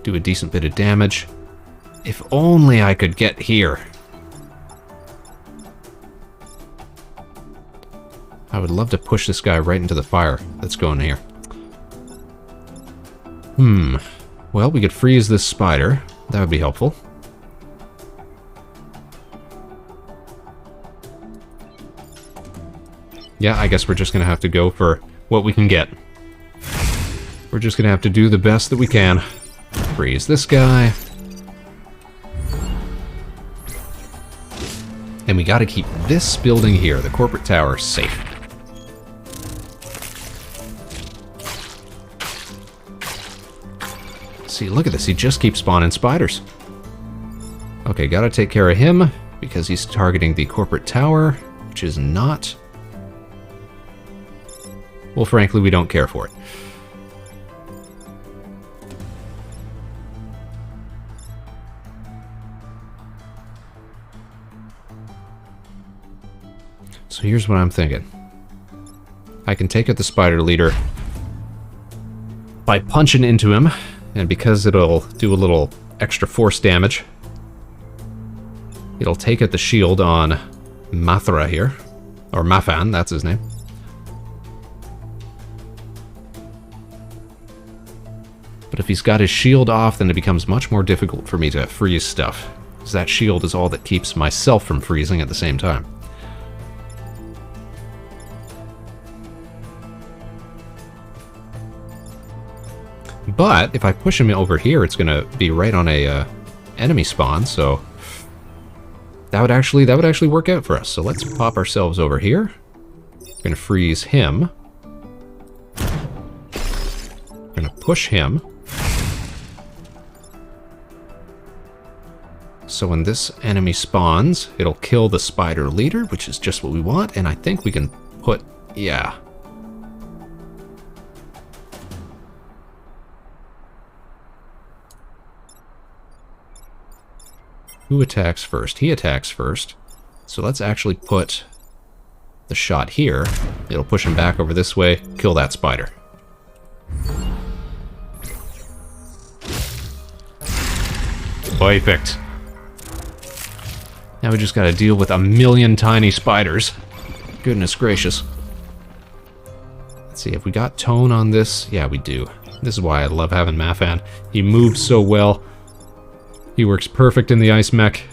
Do a decent bit of damage. If only I could get here. I would love to push this guy right into the fire that's going here. Well, we could freeze this spider. That would be helpful. Yeah, I guess we're just gonna have to go for what we can get. We're just gonna have to do the best that we can. Freeze this guy. And we gotta keep this building here, the corporate tower, safe. See, look at this. He just keeps spawning spiders. Okay, gotta take care of him, because he's targeting the corporate tower, which is not... Well, frankly, we don't care for it. So here's what I'm thinking. I can take out the spider leader by punching into him, and because it'll do a little extra force damage, it'll take out the shield on Mathra here. Or Mafan, that's his name. But if he's got his shield off, then it becomes much more difficult for me to freeze stuff, because that shield is all that keeps myself from freezing at the same time. But if I push him over here, it's gonna be right on a enemy spawn, so that would actually work out for us. So let's pop ourselves over here. We're gonna freeze him. We're gonna push him. So when this enemy spawns, it'll kill the spider leader, which is just what we want, and I think we can put, yeah. Who attacks first? He attacks first. So let's actually put the shot here. It'll push him back over this way, kill that spider. Perfect. Now we just gotta deal with a million tiny spiders. Goodness gracious. Let's see, have we got tone on this? Yeah, we do. This is why I love having Mafan. He moves so well. He works perfect in the ice mech.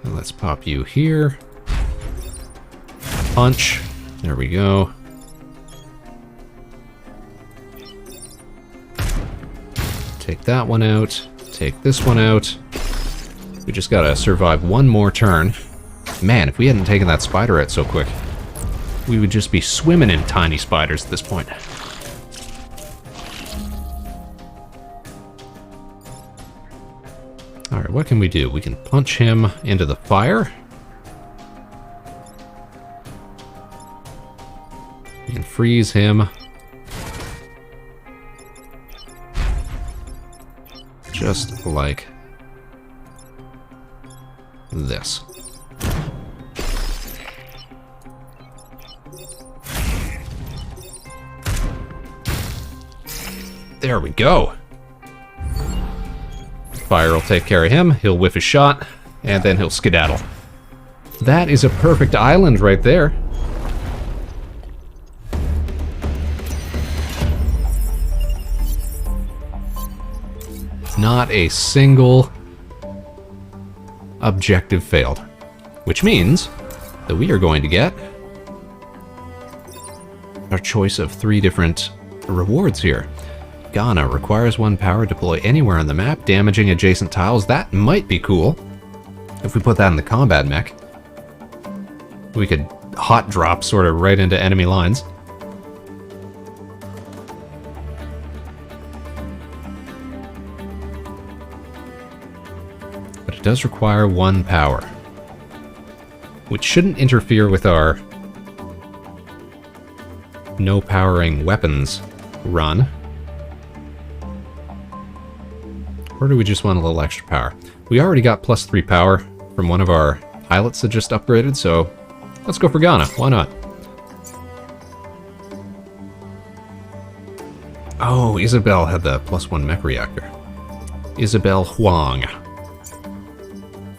And let's pop you here. Punch. There we go. Take that one out. Take this one out. We just gotta survive one more turn. Man, if we hadn't taken that spider out so quick, we would just be swimming in tiny spiders at this point. Alright, what can we do? We can punch him into the fire. We can freeze him. Just like this. There we go. Fire will take care of him. He'll whiff his shot, and then he'll skedaddle. That is a perfect island right there. Not a single objective failed. Which means that we are going to get our choice of 3 different rewards here. Ghana requires 1 power, deploy anywhere on the map, damaging adjacent tiles. That might be cool. If we put that in the combat mech, we could hot drop sort of right into enemy lines. But it does require 1 power, which shouldn't interfere with our no powering weapons run. Or do we just want a little extra power? We already got +3 power from one of our pilots that just upgraded, so let's go for Ghana. Why not? Oh, Isabel had the +1 mech reactor. Isabel Huang.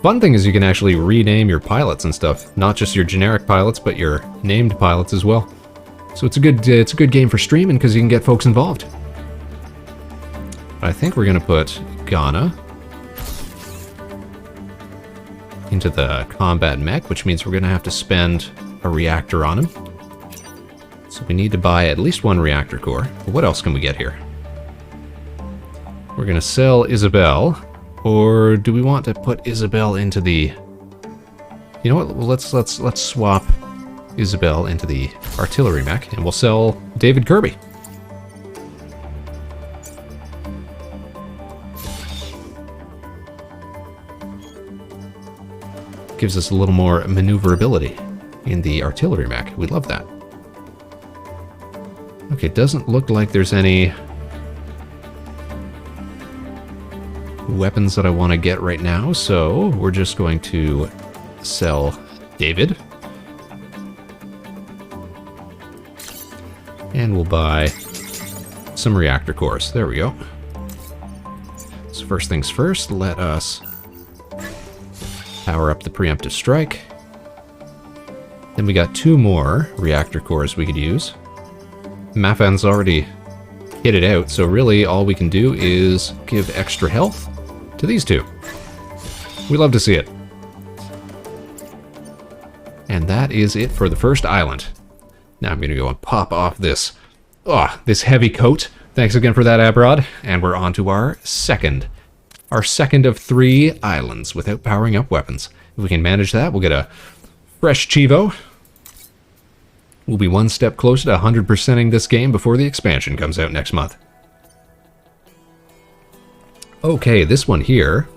Fun thing is you can actually rename your pilots and stuff. Not just your generic pilots, but your named pilots as well. So it's a good game for streaming because you can get folks involved. I think we're gonna put Ghana into the combat mech, which means we're gonna have to spend a reactor on him. So we need to buy at least 1 reactor core. But what else can we get here? We're gonna sell Isabel, or do we want to put Isabel into the? You know what? Let's swap Isabel into the artillery mech, and we'll sell David Kirby. Gives us a little more maneuverability in the artillery mech. We love that. Okay, doesn't look like there's any weapons that I want to get right now, so we're just going to sell David. And we'll buy some reactor cores. There we go. So first things first, let us power up the preemptive strike. Then we got 2 more reactor cores we could use. Mafan's already hit it out, so really all we can do is give extra health to these 2. We love to see it. And that is it for the first island. Now I'm gonna go and pop off this heavy coat. Thanks again for that, Abrod. And we're on to our second of 3 islands without powering up weapons. If we can manage that, we'll get a fresh Chivo. We'll be 1 step closer to 100%ing this game before the expansion comes out next month. Okay, this one here.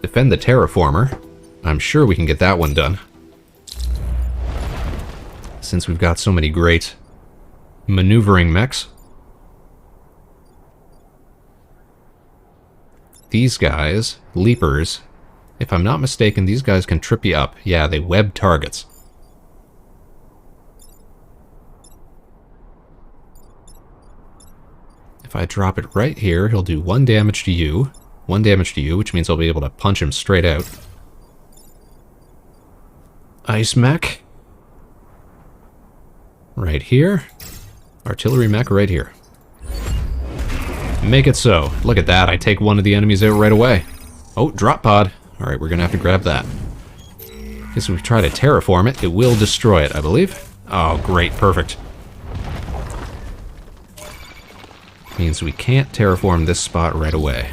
Defend the Terraformer. I'm sure we can get that one done, since we've got so many great maneuvering mechs. These guys, leapers, if I'm not mistaken, these guys can trip you up. Yeah, they web targets. If I drop it right here, he'll do 1 damage to you. 1 damage to you, which means I'll be able to punch him straight out. Ice mech. Right here. Artillery mech right here. Make it so. Look at that, I take 1 of the enemies out right away. Oh, drop pod. Alright, we're gonna have to grab that. Because if we try to terraform it, it will destroy it, I believe. Oh, great, perfect. Means we can't terraform this spot right away.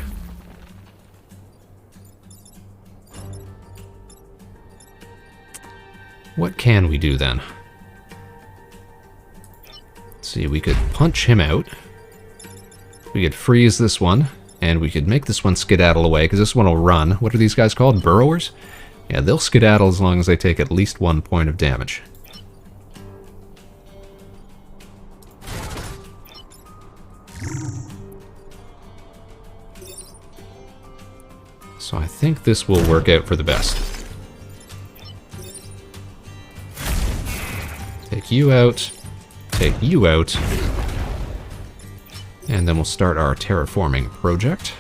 What can we do then? Let's see, we could punch him out. We could freeze this one, and we could make this one skedaddle away, because this one will run. What are these guys called? Burrowers? Yeah, they'll skedaddle as long as they take at least 1 point of damage. So I think this will work out for the best. Take you out. Take you out. And then we'll start our terraforming project.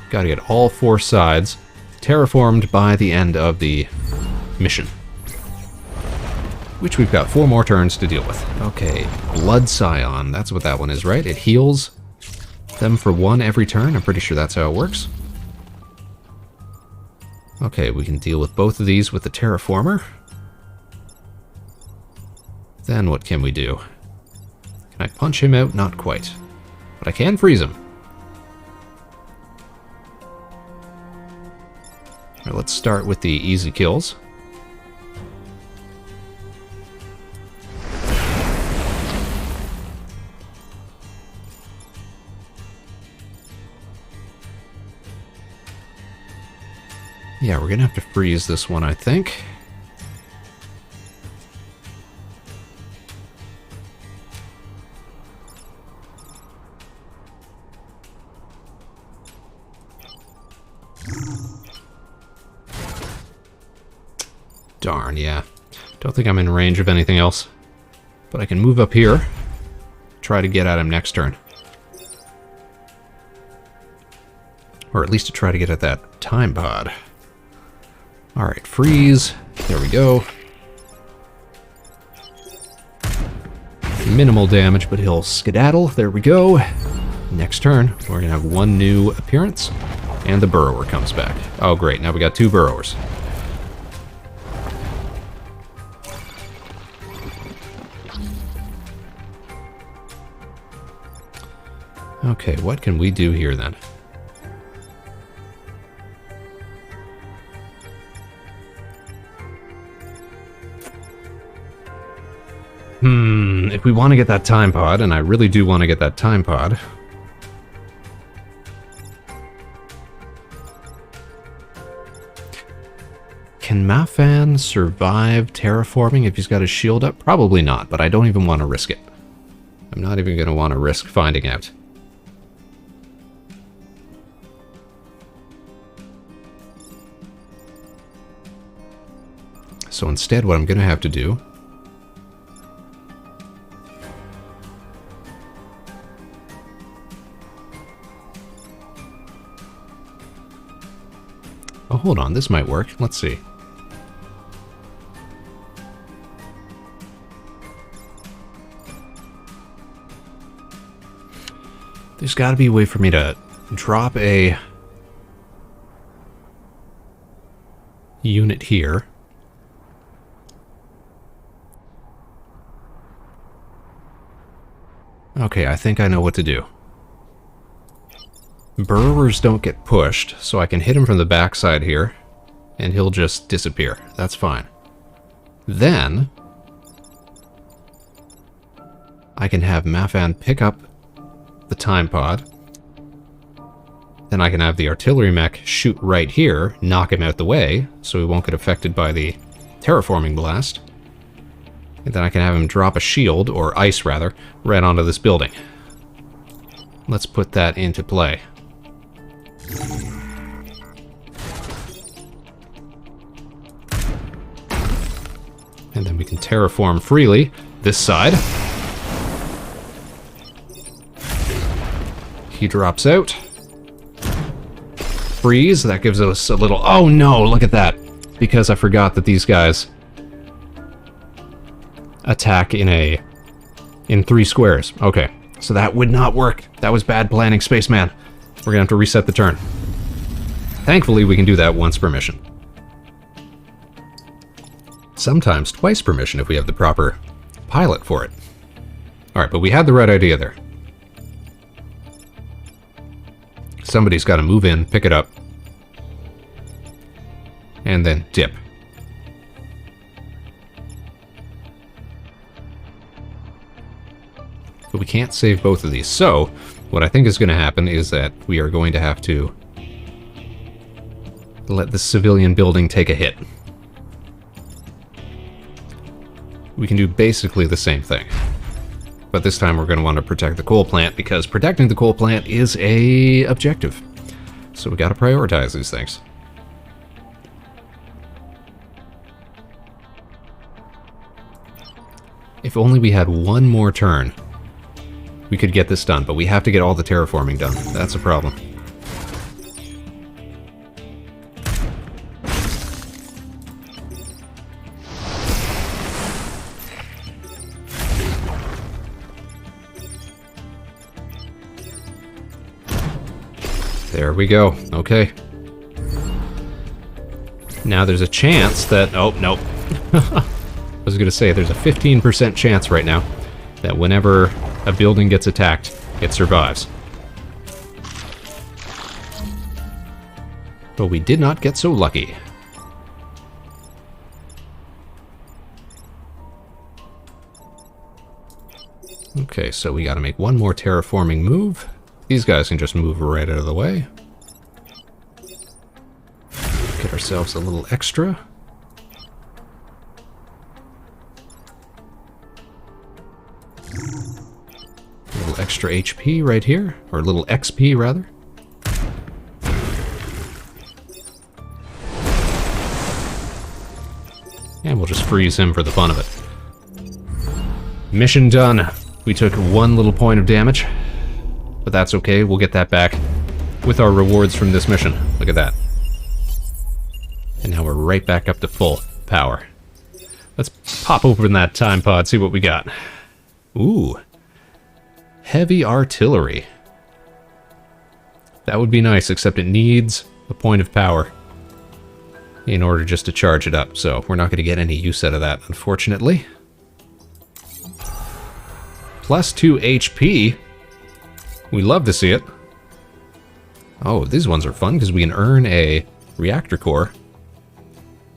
Gotta get all 4 sides terraformed by the end of the mission. Which we've got 4 more turns to deal with. Okay, Blood Scion. That's what that one is, right? It heals them for 1 every turn. I'm pretty sure that's how it works. Okay, we can deal with both of these with the terraformer. Then what can we do? Can I punch him out? Not quite. But I can freeze him. Alright, let's start with the easy kills. Yeah, we're gonna have to freeze this one, I think. Darn, yeah. Don't think I'm in range of anything else. But I can move up here. Try to get at him next turn. Or at least to try to get at that time pod. Alright, freeze. There we go. Minimal damage, but he'll skedaddle. There we go. Next turn, we're going to have 1 new appearance. And the burrower comes back. Oh, great. Now we got 2 burrowers. Okay, what can we do here then? If we want to get that time pod, and I really do want to get that time pod. Can Mafan survive terraforming if he's got his shield up? Probably not, but I don't even want to risk it. I'm not even going to want to risk finding out. So instead, what I'm going to have to do oh, hold on, this might work. Let's see. There's got to be a way for me to drop a unit here. Okay, I think I know what to do. Burrowers don't get pushed, so I can hit him from the backside here, and he'll just disappear. That's fine. Then, I can have Mafan pick up the time pod. Then I can have the artillery mech shoot right here, knock him out the way, so he won't get affected by the terraforming blast. And then I can have him drop a shield, or ice rather, right onto this building. Let's put that into play. And then we can terraform freely this side. He drops out. Freeze, that gives us a little... Oh no, look at that! Because I forgot that these guys attack in 3 squares. Okay, so that would not work. That was bad planning, Spaceman. We're gonna have to reset the turn. Thankfully, we can do that once per mission. Sometimes twice per mission if we have the proper pilot for it. Alright, but we had the right idea there. Somebody's got to move in, pick it up, and then dip. But we can't save both of these. So, what I think is going to happen is that we are going to have to let the civilian building take a hit. We can do basically the same thing. But this time we're going to want to protect the coal plant, because protecting the coal plant is a objective. So we got to prioritize these things. If only we had one more turn, we could get this done, but we have to get all the terraforming done. That's a problem. There we go. Okay. Now there's a chance that... Oh, nope. I was going to say, there's a 15% chance right now that whenever a building gets attacked, it survives. But we did not get so lucky. Okay, so we got to make one more terraforming move. These guys can just move right out of the way. Get ourselves a little extra. A little extra HP right here, or a little XP rather. And we'll just freeze him for the fun of it. Mission done. We took one little point of damage. But that's okay, we'll get that back with our rewards from this mission. Look at that. And now we're right back up to full power. Let's pop open that time pod, see what we got. Ooh. Heavy artillery. That would be nice, except it needs a point of power in order just to charge it up. So we're not going to get any use out of that, unfortunately. Plus 2 HP. We love to see it. Oh, these ones are fun because we can earn a reactor core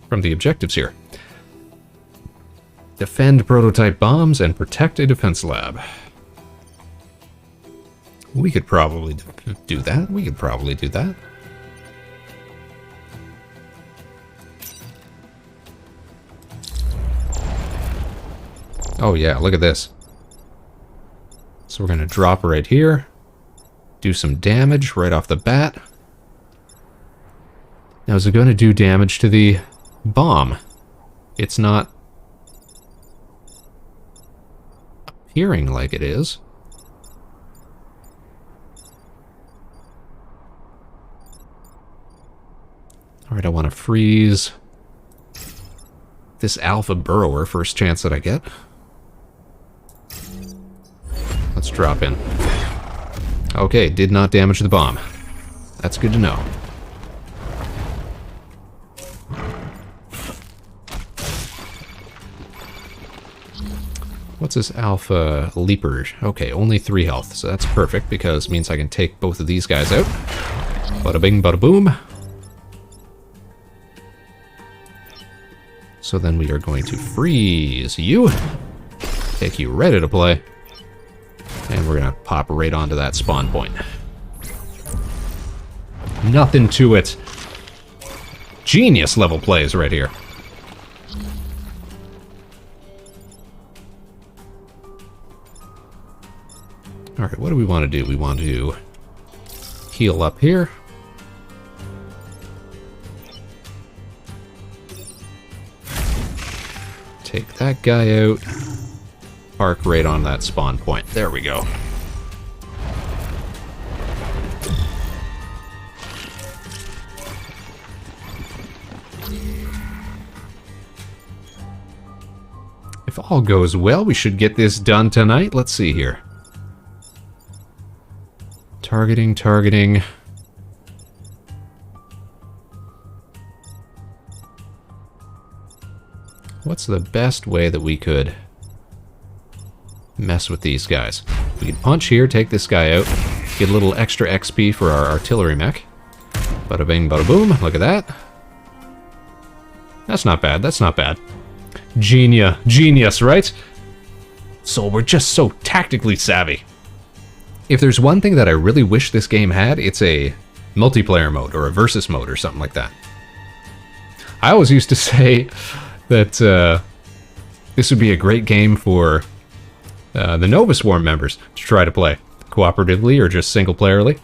from the objectives here. Defend prototype bombs and protect a defense lab. We could probably do that. We could probably do that. Oh yeah, look at this. So we're going to drop right here. Do some damage right off the bat. Now, is it going to do damage to the bomb? It's not appearing like it is. Alright, I want to freeze this alpha burrower first chance that I get. Let's drop in. Okay, did not damage the bomb. That's good to know. What's this alpha leaper? Okay, only 3 health, so that's perfect because it means I can take both of these guys out. Bada bing, bada boom. So then we are going to freeze you. Take you right into play. And we're gonna pop right onto that spawn point. Nothing to it. Genius level plays right here. Alright, what do we want to do? We want to heal up here. Take that guy out. Park right on that spawn point. There we go. If all goes well, we should get this done tonight. Let's see here. Targeting, targeting. What's the best way that we could mess with these guys? We can punch here, take this guy out, get a little extra XP for our artillery mech. Bada bing, bada boom. Look at that. That's not bad. That's not bad. Genius, right? So we're just so tactically savvy. If there's one thing that I really wish this game had, it's a multiplayer mode or a versus mode or something like that. I always used to say that this would be a great game for the Nova Swarm members to try to play cooperatively or just single-playerly.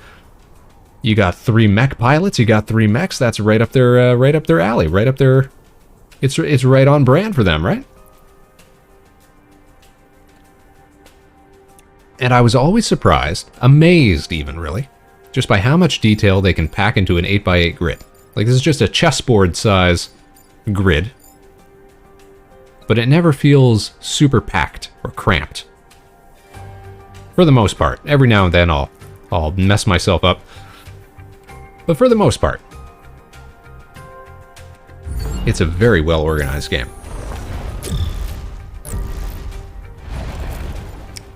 You got 3 mech pilots, you got 3 mechs. That's right up their alley, right up their. It's right on brand for them, right? And I was always surprised, amazed even, really, just by how much detail they can pack into an 8x8 grid. Like, this is just a chessboard size grid, but it never feels super packed or cramped. For the most part. Every now and then I'll mess myself up. But for the most part, it's a very well organized game.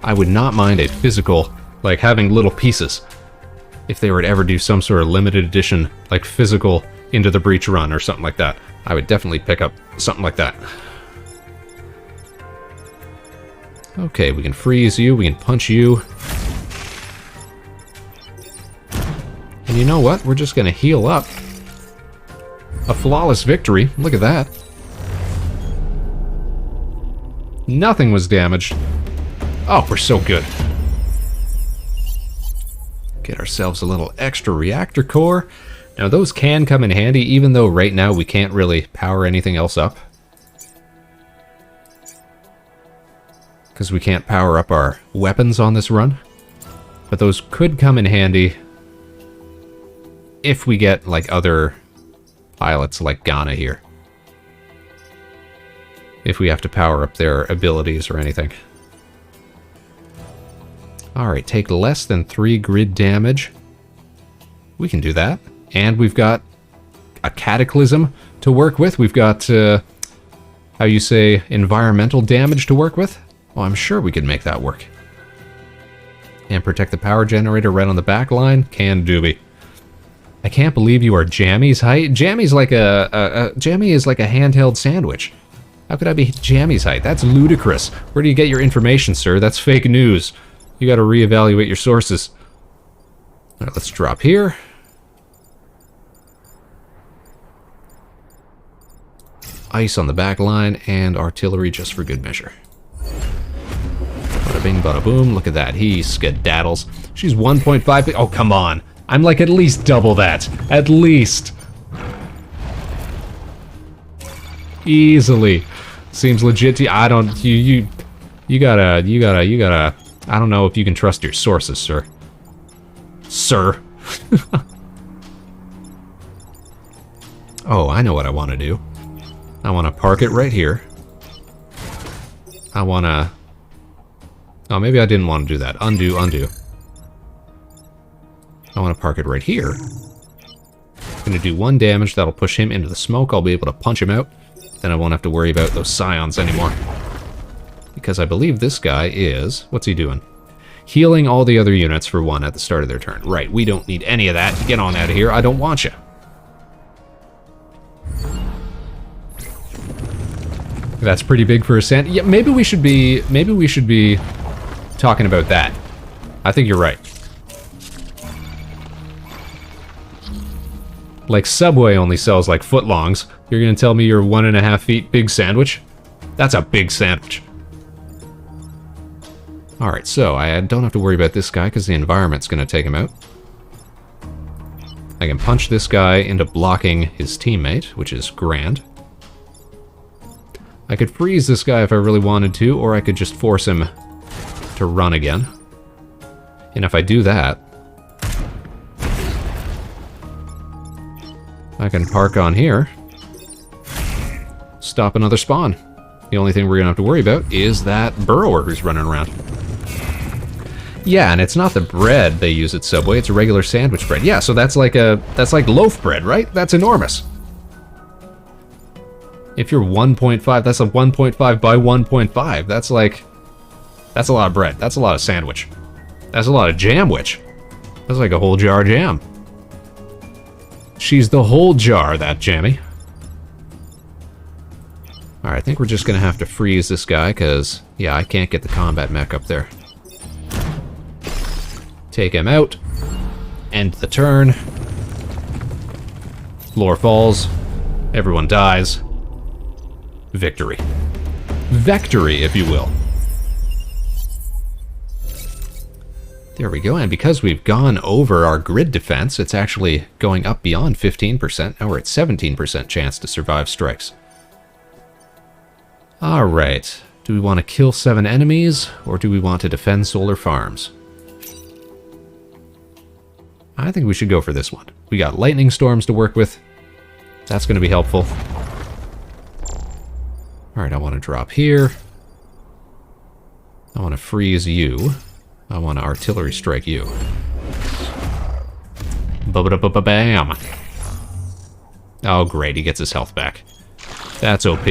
I would not mind a physical, like having little pieces, if they were to ever do some sort of limited edition, like physical Into the Breach run or something like that. I would definitely pick up something like that. Okay, we can freeze you, we can punch you. And you know what? We're just gonna heal up. A flawless victory. Look at that. Nothing was damaged. Oh, we're so good. Get ourselves a little extra reactor core. Now those can come in handy, even though right now we can't really power anything else up. Because we can't power up our weapons on this run. But those could come in handy if we get, like, other pilots like Ghana here. If we have to power up their abilities or anything. Alright, take less than 3 grid damage. We can do that. And we've got a cataclysm to work with. We've got, how you say, environmental damage to work with. Oh, I'm sure we could make that work. And protect the power generator right on the back line. Can doobie. I can't believe you are Jammy's height. Jammy's like Jammy is like a handheld sandwich. How could I be Jammy's height? That's ludicrous. Where do you get your information, sir? That's fake news. You gotta reevaluate your sources. Alright, let's drop here. Ice on the back line and artillery just for good measure. Bada bing, bada boom. Look at that. He skedaddles. She's 1.5. Oh, come on. I'm like at least double that. At least. Easily. Seems legit to you. I don't. You gotta. I don't know if you can trust your sources, sir. Sir. Oh, I know what I want to do. I want to park it right here. I want to... Oh, maybe I didn't want to do that. Undo, undo. I want to park it right here. I'm going to do 1 damage. That'll push him into the smoke. I'll be able to punch him out. Then I won't have to worry about those scions anymore. Because I believe this guy is... What's he doing? Healing all the other units for 1 at the start of their turn. Right, we don't need any of that. Get on out of here. I don't want you. That's pretty big for a sand. Yeah, maybe we should be talking about that. I think you're right. Like Subway only sells like footlongs. You're gonna tell me you're 1.5 feet big sandwich? That's a big sandwich. Alright, so I don't have to worry about this guy because the environment's gonna take him out. I can punch this guy into blocking his teammate, which is grand. I could freeze this guy if I really wanted to, or I could just force him to run again. And if I do that, I can park on here, stop another spawn. The only thing we're gonna have to worry about is that burrower who's running around. Yeah, and it's not the bread they use at Subway, it's a regular sandwich bread. Yeah, so that's like loaf bread, right? That's enormous. If you're 1.5, that's a 1.5 by 1.5. That's a lot of bread. That's a lot of sandwich. That's a lot of jamwich. That's like a whole jar of jam. She's the whole jar, that Jammy. Alright, I think we're just gonna have to freeze this guy, because, yeah, I can't get the combat mech up there. Take him out. End the turn. Floor falls. Everyone dies. Victory. Victory, if you will. There we go, and because we've gone over our grid defense, it's actually going up beyond 15%. Now we're at 17% chance to survive strikes. Alright, do we want to kill 7 enemies, or do we want to defend solar farms? I think we should go for this one. We got lightning storms to work with. That's going to be helpful. Alright, I want to drop here. I want to freeze you. I want to artillery strike you. Ba-ba-da-ba-ba-bam! Oh great, he gets his health back. That's OP.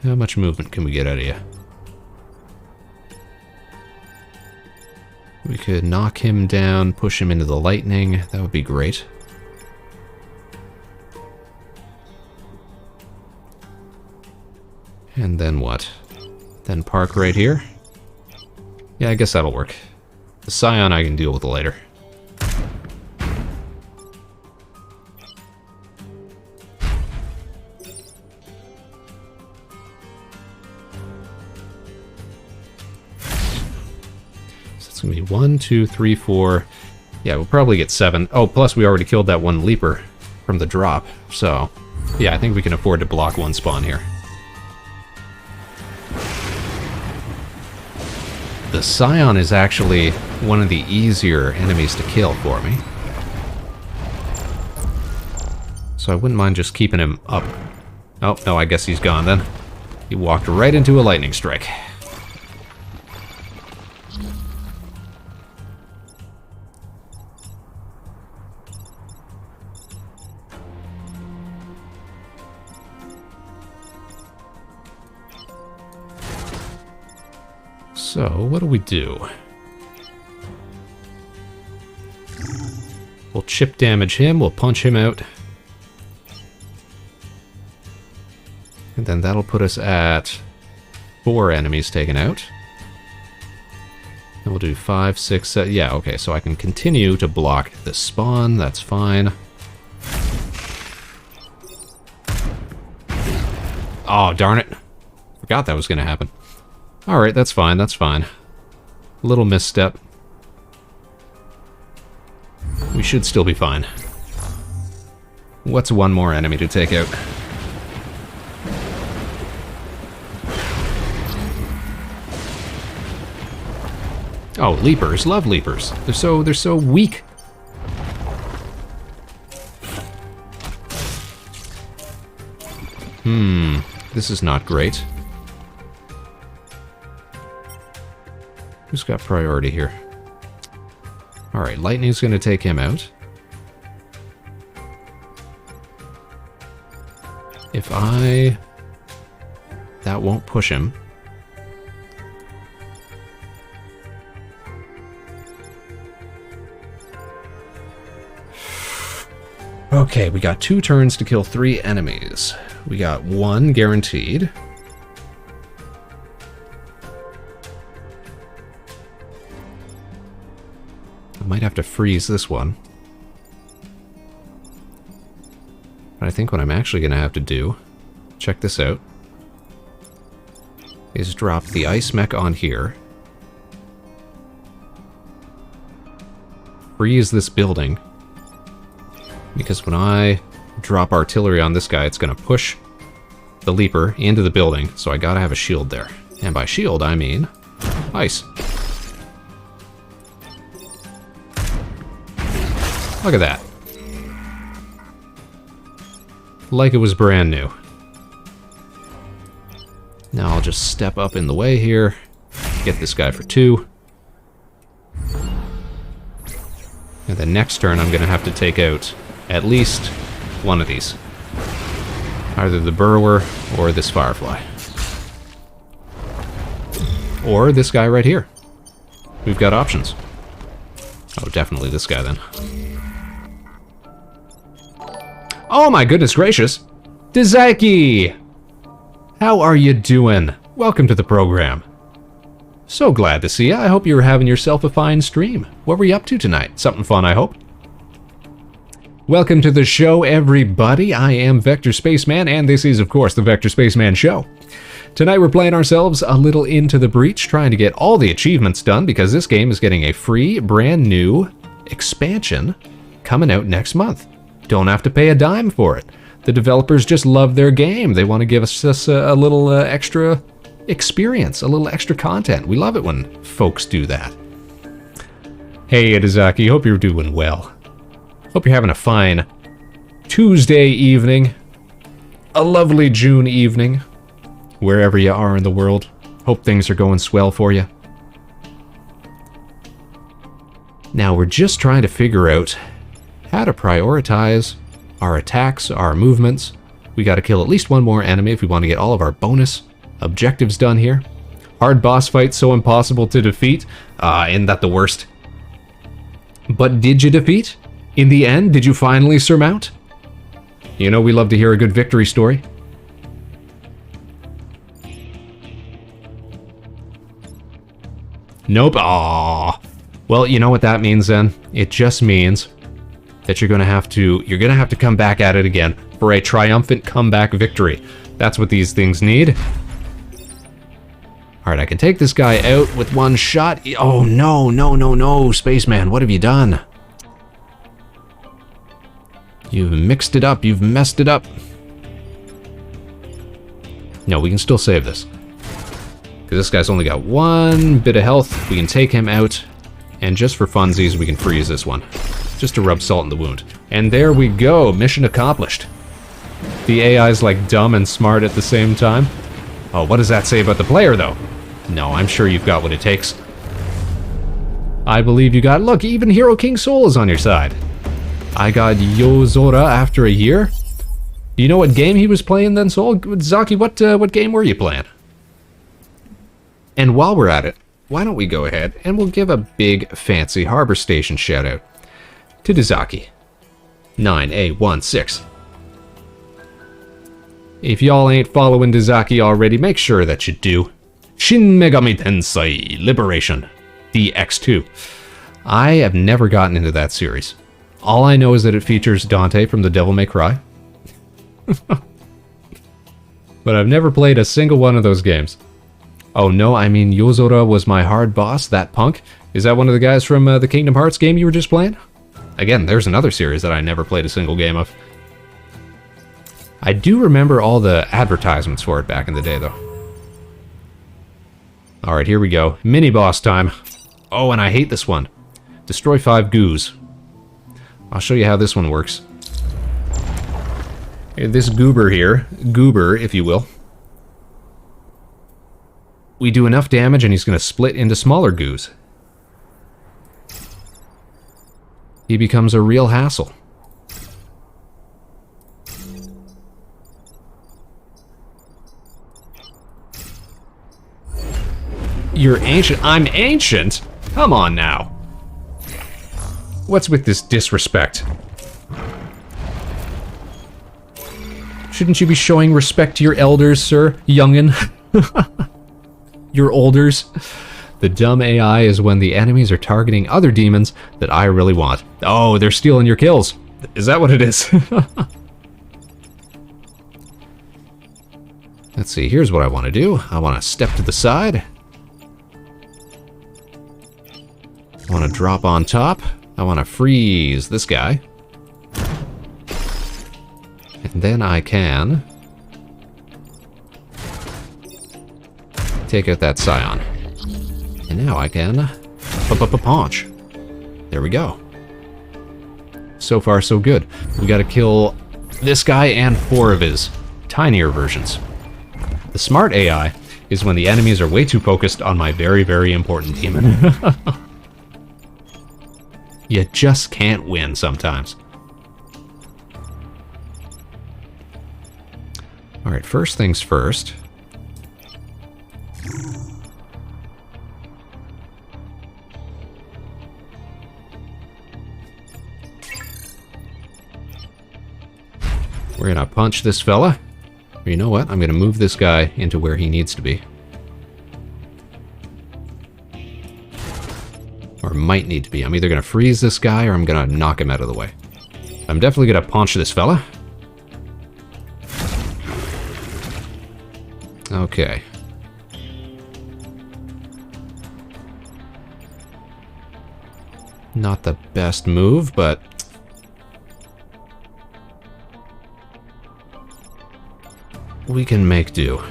How much movement can we get out of you? We could knock him down, push him into the lightning. That would be great. And then what? Then park right here? Yeah, I guess that'll work. The Scion I can deal with later. It's gonna be 1, 2, 3, 4. Yeah, we'll probably get 7. Oh, plus we already killed that one leaper from the drop. So, yeah, I think we can afford to block one spawn here. The Scion is actually one of the easier enemies to kill for me. So I wouldn't mind just keeping him up. Oh, no, I guess he's gone then. He walked right into a lightning strike. So, what do? We'll chip damage him, we'll punch him out. And then that'll put us at 4 enemies taken out. And we'll do 5, 6, 7. Yeah, okay, so I can continue to block the spawn, that's fine. Oh, darn it. Forgot that was going to happen. Alright, that's fine, that's fine. Little misstep. We should still be fine. What's one more enemy to take out? Oh, leapers. Love leapers. They're so weak. This is not great. Who's got priority here? Alright, lightning's gonna take him out. If I... That won't push him. Okay, we got 2 turns to kill 3 enemies. We got 1 guaranteed. I might have to freeze this one. But I think what I'm actually going to have to do, check this out, is drop the ice mech on here. Freeze this building. Because when I drop artillery on this guy, it's going to push the leaper into the building, so I gotta have a shield there. And by shield, I mean ice. Look at that. Like it was brand new. Now I'll just step up in the way here, get this guy for 2. And then next turn I'm gonna have to take out at least one of these. Either the burrower or this firefly. Or this guy right here. We've got options. Oh, definitely this guy then. Oh my goodness gracious! Dizaki! How are you doing? Welcome to the program. So glad to see you. I hope you're having yourself a fine stream. What were you up to tonight? Something fun, I hope. Welcome to the show, everybody. I am Vector Spaceman, and this is, of course, the Vector Spaceman Show. Tonight we're playing ourselves a little Into the Breach, trying to get all the achievements done, because this game is getting a free, brand new expansion coming out next month. Don't have to pay a dime for it. The developers just love their game. They want to give us a little extra experience, a little extra content. We love it when folks do that. Hey, Itazaki, hope you're doing well. Hope you're having a fine Tuesday evening, a lovely June evening, wherever you are in the world. Hope things are going swell for you. Now we're just trying to figure out how to prioritize our attacks, our movements. We got to kill at least one more enemy if we want to get all of our bonus objectives done here. Hard boss fight, so impossible to defeat. Isn't that the worst? But did you defeat? In the end, did you finally surmount? You know we love to hear a good victory story. Nope. Aww. Well, you know what that means then? It just means that you're gonna have to come back at it again for a triumphant comeback victory. That's what these things need. Alright, I can take this guy out with one shot. Oh no, no, no, no, Spaceman, what have you done? You've mixed it up, you've messed it up. No, we can still save this. Because this guy's only got one bit of health. We can take him out, and just for funsies, we can freeze this one. Just to rub salt in the wound. And there we go, mission accomplished. The AI's like dumb and smart at the same time. Oh, what does that say about the player, though? No, I'm sure you've got what it takes. I believe you got... Look, even Hero King Soul is on your side. I got Yozora after a year. Do you know what game he was playing then, Soul? Zaki, what game were you playing? And while we're at it, why don't we go ahead and we'll give a big, fancy Harbor Station shout-out to Dizaki. 9A16. If y'all ain't following Dizaki already, make sure that you do. Shin Megami Tensei Liberation DX2. I have never gotten into that series. All I know is that it features Dante from the Devil May Cry. But I've never played a single one of those games. Oh no, I mean Yozora was my hard boss, that punk. Is that one of the guys from the Kingdom Hearts game you were just playing? Again, there's another series that I never played a single game of. I do remember all the advertisements for it back in the day, though. Alright, here we go. Mini-boss time. Oh, and I hate this one. Destroy 5 goos. I'll show you how this one works. This goober here, if you will. We do enough damage and he's going to split into smaller goos. He becomes a real hassle. You're ancient. I'm ancient? Come on now. What's with this disrespect? Shouldn't you be showing respect to your elders, sir, youngin'? Your olders? The dumb AI is when the enemies are targeting other demons that I really want. Oh, they're stealing your kills. Is that what it is? Let's see, here's what I want to do. I want to step to the side. I want to drop on top. I want to freeze this guy. And then I can take out that Scion. And now I can punch. There we go. So far, so good. We gotta kill this guy and 4 of his tinier versions. The smart AI is when the enemies are way too focused on my very, very important demon. You just can't win sometimes. Alright, first things first. We're gonna punch this fella. Or you know what? I'm gonna move this guy into where he needs to be. Or might need to be. I'm either gonna freeze this guy or I'm gonna knock him out of the way. I'm definitely gonna punch this fella. Okay. Not the best move, but... we can make do.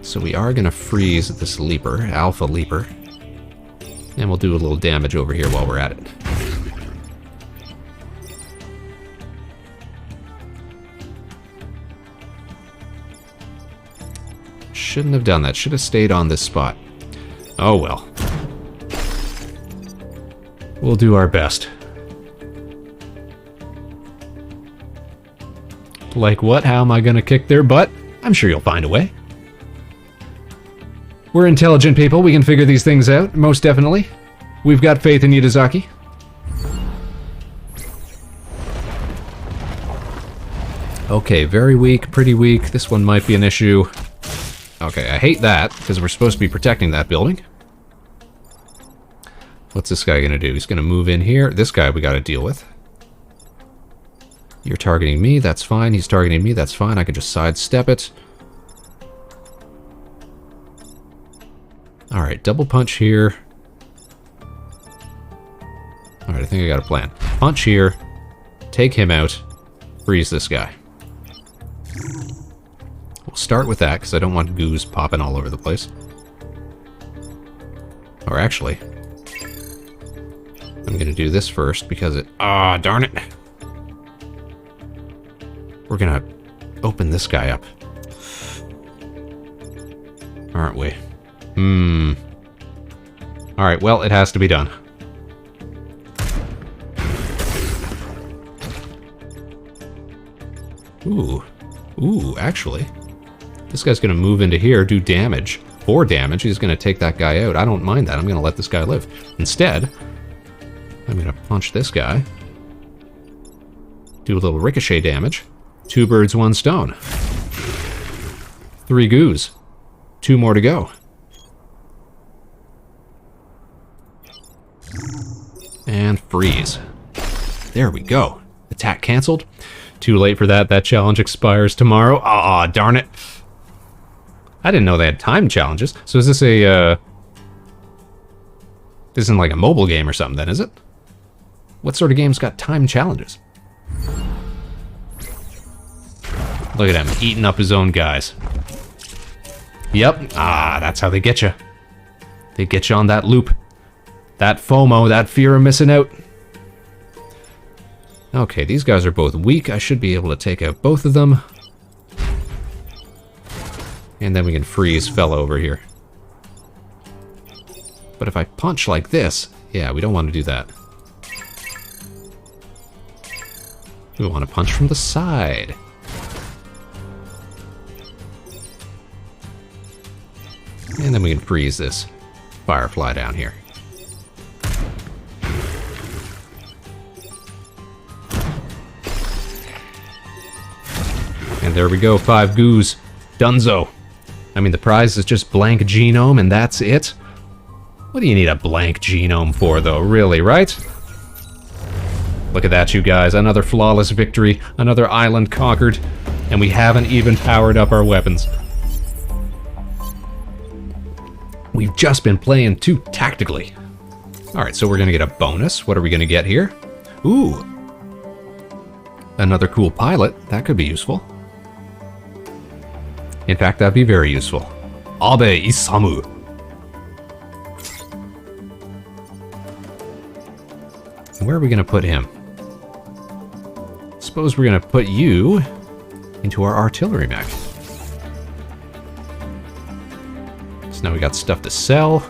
So we are gonna freeze this leaper, Alpha Leaper. And we'll do a little damage over here while we're at it. Shouldn't have done that. Should have stayed on this spot. Oh well. We'll do our best. Like what? How am I gonna kick their butt? I'm sure you'll find a way. We're intelligent people. We can figure these things out, most definitely. We've got faith in Yudazaki. Okay, very weak, pretty weak. This one might be an issue. Okay, I hate that, because we're supposed to be protecting that building. What's this guy gonna do? He's gonna move in here. This guy we gotta deal with. You're targeting me, that's fine. He's targeting me, that's fine. I can just sidestep it. Alright, double punch here. Alright, I think I got a plan. Punch here. Take him out. Freeze this guy. We'll start with that, because I don't want goos popping all over the place. Or actually, I'm going to do this first, because it... ah, darn it! We're going to open this guy up. Aren't we? Alright, well, it has to be done. Ooh, actually. This guy's gonna move into here, do damage. 4 damage, he's gonna take that guy out. I don't mind that, I'm gonna let this guy live. Instead, I'm gonna punch this guy. Do a little ricochet damage. 2 birds, 1 stone. 3 goos. 2 more to go. And freeze. There we go. Attack cancelled. Too late for that. That challenge expires tomorrow. Aw, darn it. I didn't know they had time challenges. So is this a, this isn't like a mobile game or something then, is it? What sort of game's got time challenges? Look at him, eating up his own guys. Yep. Ah, that's how they get you. They get you on that loop. That FOMO, that fear of missing out. Okay, these guys are both weak. I should be able to take out both of them. And then we can freeze fella over here. But if I punch like this, yeah, we don't want to do that. We want to punch from the side. And then we can freeze this firefly down here. And there we go, 5 goos. Dunzo. I mean, the prize is just blank genome and that's it? What do you need a blank genome for, though, really, right? Look at that, you guys. Another flawless victory. Another island conquered. And we haven't even powered up our weapons. We've just been playing too tactically. Alright, so we're gonna get a bonus. What are we gonna get here? Ooh. Another cool pilot. That could be useful. In fact, that'd be very useful. Abe Isamu. Where are we gonna put him? Suppose we're gonna put you into our artillery mech. So now we got stuff to sell.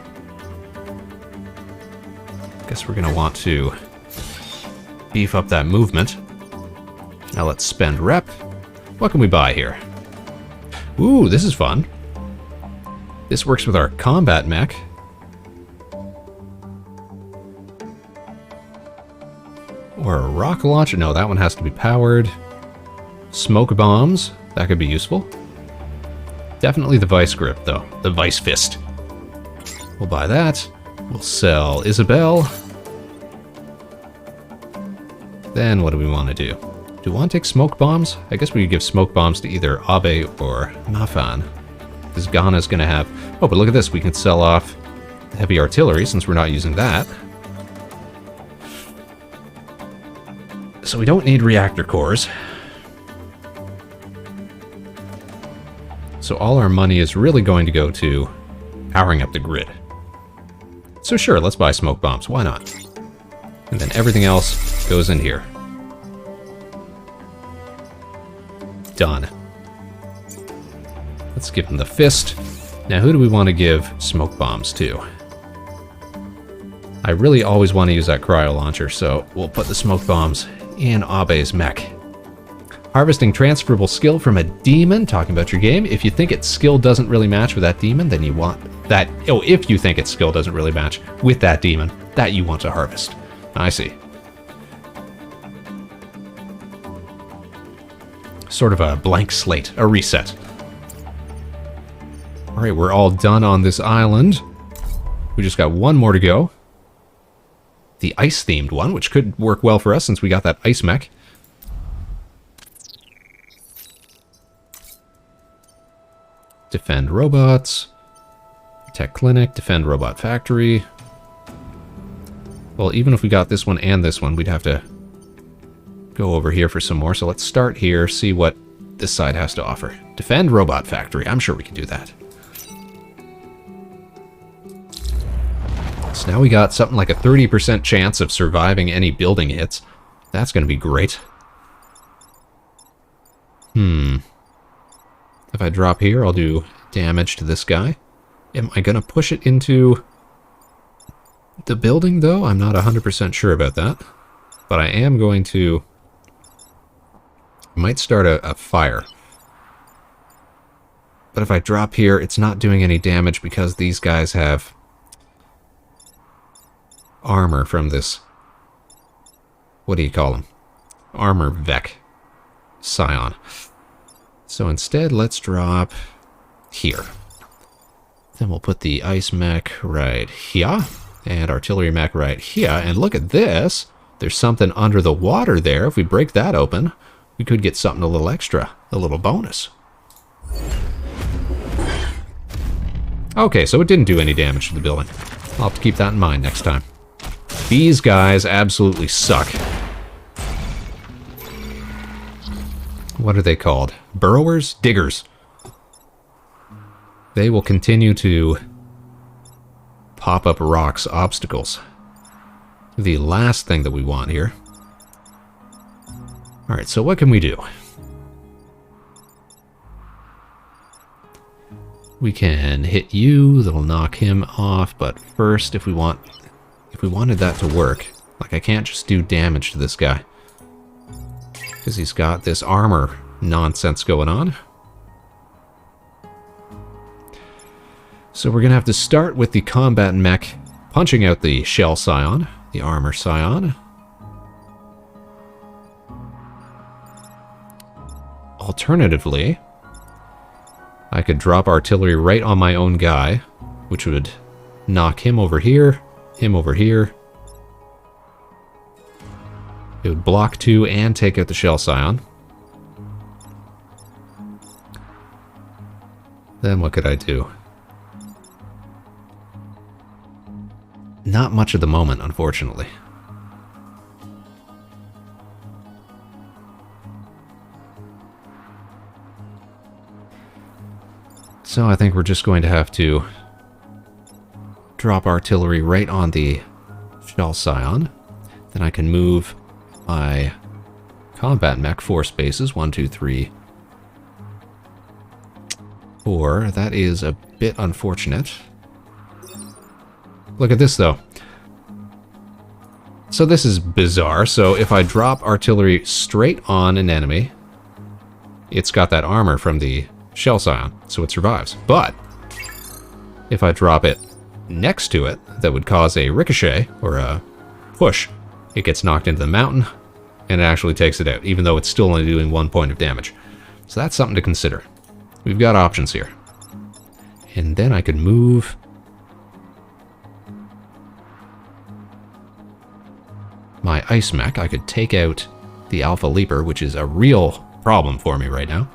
Guess we're gonna want to beef up that movement. Now let's spend rep. What can we buy here? Ooh, this is fun. This works with our combat mech. Or a rocket launcher. No, that one has to be powered. Smoke bombs. That could be useful. Definitely the vice grip, though. The vice fist. We'll buy that. We'll sell Isabel. Then what do we want to do? Do we want to take smoke bombs? I guess we could give smoke bombs to either Abe or Mafan. Because Ghana's going to have... Oh, but look at this. We can sell off heavy artillery since we're not using that. So we don't need reactor cores. So all our money is really going to go to powering up the grid. So sure, let's buy smoke bombs. Why not? And then everything else goes in here. Done. Let's give him the fist. Now who do we want to give smoke bombs to? I really always want to use that cryo launcher, so we'll put the smoke bombs in Abe's mech. Harvesting transferable skill from a demon, talking about your game. If you think its skill doesn't really match with that demon, then you want that... Oh, if you think its skill doesn't really match with that demon, that you want to harvest. I see. Sort of a blank slate, a reset. Alright, we're all done on this island. We just got one more to go. The ice-themed one, which could work well for us since we got that ice mech. Defend robots. Tech clinic, defend robot factory. Well, even if we got this one and this one, we'd have to go over here for some more. So let's start here, see what this side has to offer. Defend robot factory. I'm sure we can do that. So now we got something like a 30% chance of surviving any building hits. That's going to be great. If I drop here, I'll do damage to this guy. Am I going to push it into the building, though? I'm not 100% sure about that. But I am going to... I might start a fire. But if I drop here, it's not doing any damage because these guys have armor from this... What do you call them? Armor Vec Scion. So instead, let's drop here. Then we'll put the ice mech right here, and artillery mech right here. And look at this. There's something under the water there. If we break that open, we could get something a little extra, a little bonus. Okay, so it didn't do any damage to the building. I'll have to keep that in mind next time. These guys absolutely suck. What are they called? Burrowers? Diggers. They will continue to pop up rocks, obstacles. The last thing that we want here. Alright, so what can we do? We can hit you, that'll knock him off, but first, if we wanted that to work, like I can't just do damage to this guy. Because he's got this armor nonsense going on. So we're going to have to start with the combat mech punching out the shell scion, the armor scion. Alternatively, I could drop artillery right on my own guy, which would knock him over here, him over here. It would block two and take out the shell scion. Then what could I do? Not much at the moment, unfortunately. So I think we're just going to have to drop artillery right on the shell scion. Then I can move my combat mech 4 spaces. 1, 2, 3, 4. That is a bit unfortunate. Look at this, though. So this is bizarre. So if I drop artillery straight on an enemy, it's got that armor from the shell scion, so it survives. But if I drop it next to it, that would cause a ricochet, or a push. It gets knocked into the mountain, and it actually takes it out, even though it's still only doing 1 point of damage. So that's something to consider. We've got options here. And then I could move my ice mech. I could take out the Alpha Leaper, which is a real problem for me right now.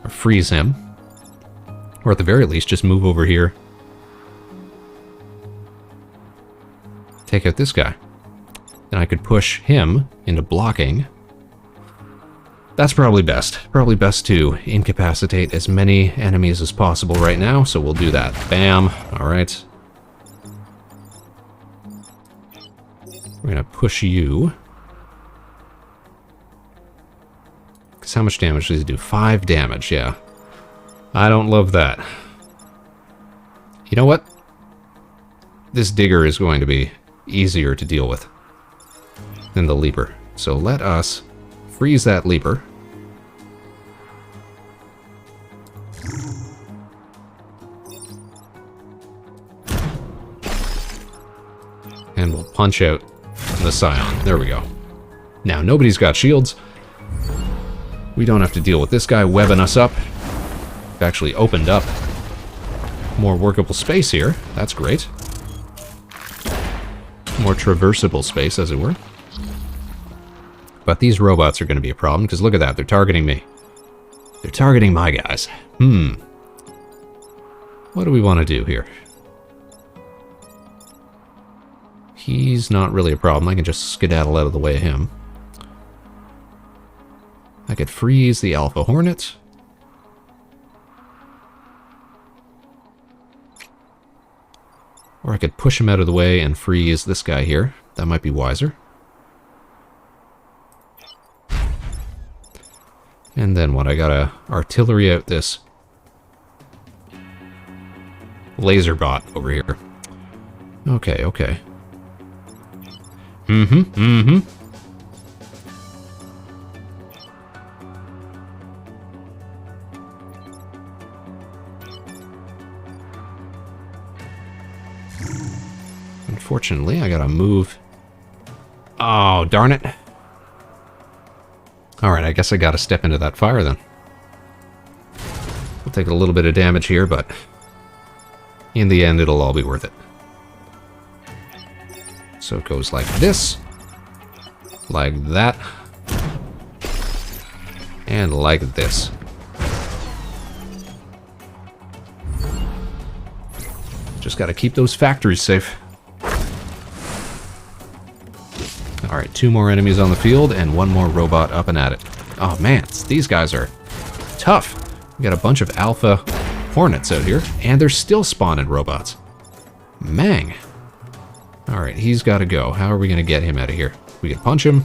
Or freeze him. Or at the very least, just move over here. Take out this guy. Then I could push him into blocking. That's probably best. Probably best to incapacitate as many enemies as possible right now, so we'll do that. Bam. Alright. We're gonna push you. Because how much damage does he do? 5 damage, yeah. I don't love that. You know what? This digger is going to be easier to deal with than the leaper. So let us freeze that leaper. And we'll punch out the Scion. There we go. Now, nobody's got shields. We don't have to deal with this guy webbing us up. We've actually opened up more workable space here. That's great. More traversable space, as it were. But these robots are going to be a problem, because look at that. They're targeting me. They're targeting my guys. What do we want to do here? He's not really a problem. I can just skedaddle out of the way of him. I could freeze the Alpha Hornet. Or I could push him out of the way and freeze this guy here. That might be wiser. And then what? I gotta artillery out this laser bot over here. Okay, okay. Unfortunately, I gotta move. Oh, darn it. Alright, I guess I gotta step into that fire then. We'll take a little bit of damage here, but in the end, it'll all be worth it. So it goes like this, like that, and like this. Just gotta keep those factories safe. Alright, 2 more enemies on the field, and 1 more robot up and at it. Oh man, these guys are tough. We got a bunch of Alpha Hornets out here, and they're still spawning robots. Mang. Alright, he's gotta go. How are we gonna get him out of here? We can punch him.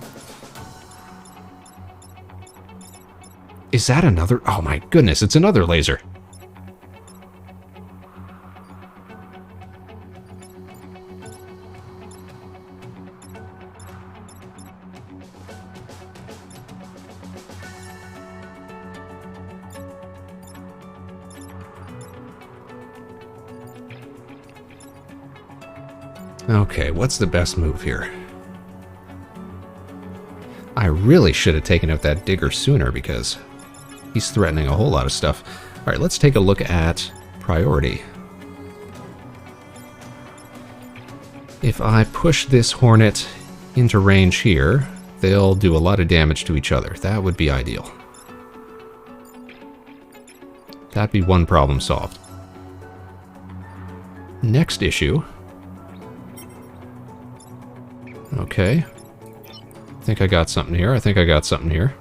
Is that another? Oh my goodness, it's another laser. Okay, what's the best move here? I really should have taken out that digger sooner because he's threatening a whole lot of stuff. Alright, let's take a look at priority. If I push this Hornet into range here, they'll do a lot of damage to each other. That would be ideal. That'd be one problem solved. Next issue. Okay. I think I got something here. I think I got something here.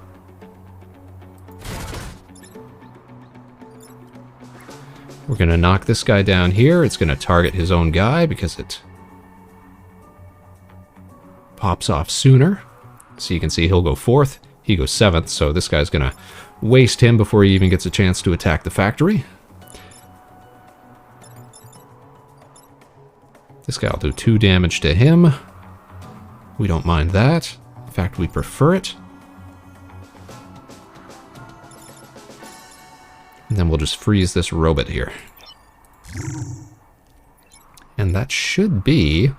We're going to knock this guy down here. It's going to target his own guy because it pops off sooner. So you can see he'll go 4th. He goes 7th. So this guy's going to waste him before he even gets a chance to attack the factory. This guy will do 2 damage to him. We don't mind that. In fact, we prefer it. And then we'll just freeze this robot here. And that should be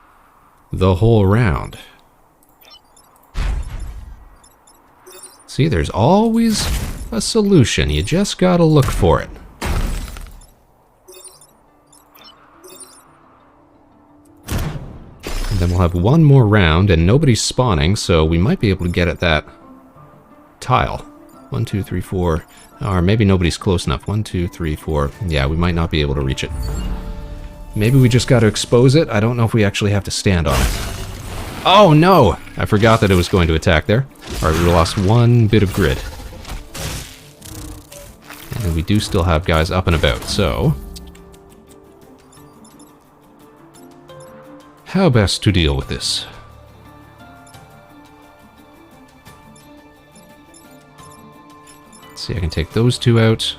the whole round. See, there's always a solution. You just gotta look for it. And then we'll have one more round, and nobody's spawning, so we might be able to get at that tile. 1, 2, 3, 4. Or maybe nobody's close enough. 1, 2, 3, 4. Yeah, we might not be able to reach it. Maybe we just got to expose it. I don't know if we actually have to stand on it. Oh, no! I forgot that it was going to attack there. Alright, we lost one bit of grid. And we do still have guys up and about, so... how best to deal with this? Let's see, I can take those two out.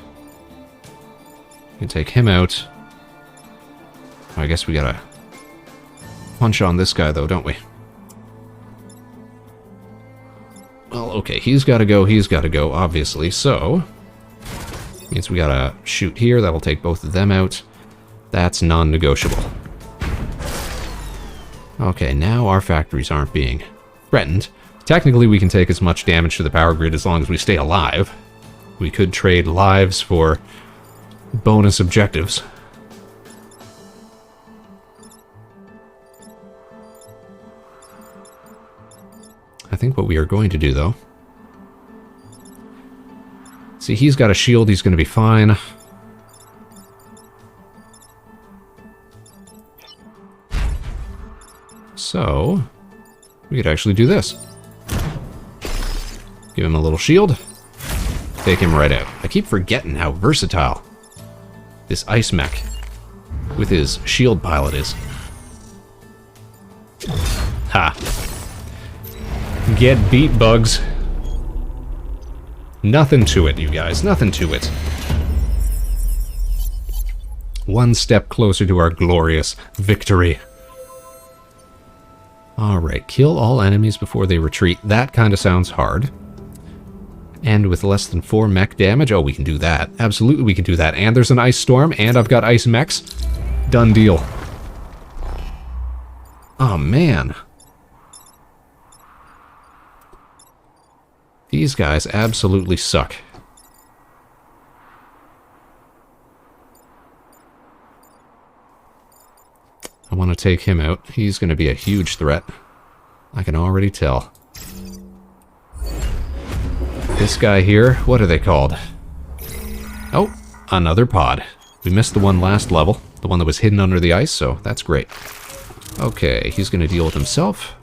I can take him out. I guess we gotta punch on this guy, though, don't we? Well, okay, he's gotta go, obviously, so... means we gotta shoot here, that'll take both of them out. That's non-negotiable. Okay, now our factories aren't being threatened. Technically, we can take as much damage to the power grid as long as we stay alive. We could trade lives for bonus objectives. I think what we are going to do, though... see, he's got a shield, he's going to be fine. So, we could actually do this. Give him a little shield. Take him right out. I keep forgetting how versatile this ice mech with his shield pilot is. Ha! Get beat, bugs. Nothing to it, you guys. Nothing to it. One step closer to our glorious victory. Alright, kill all enemies before they retreat. That kind of sounds hard. And with less than 4 mech damage? Oh, we can do that. Absolutely, we can do that. And there's an ice storm, and I've got ice mechs. Done deal. Oh, man. These guys absolutely suck. I want to take him out. He's going to be a huge threat. I can already tell. This guy here, what are they called? Oh, another pod. We missed the one last level, the one that was hidden under the ice, so that's great. Okay, he's going to deal with himself.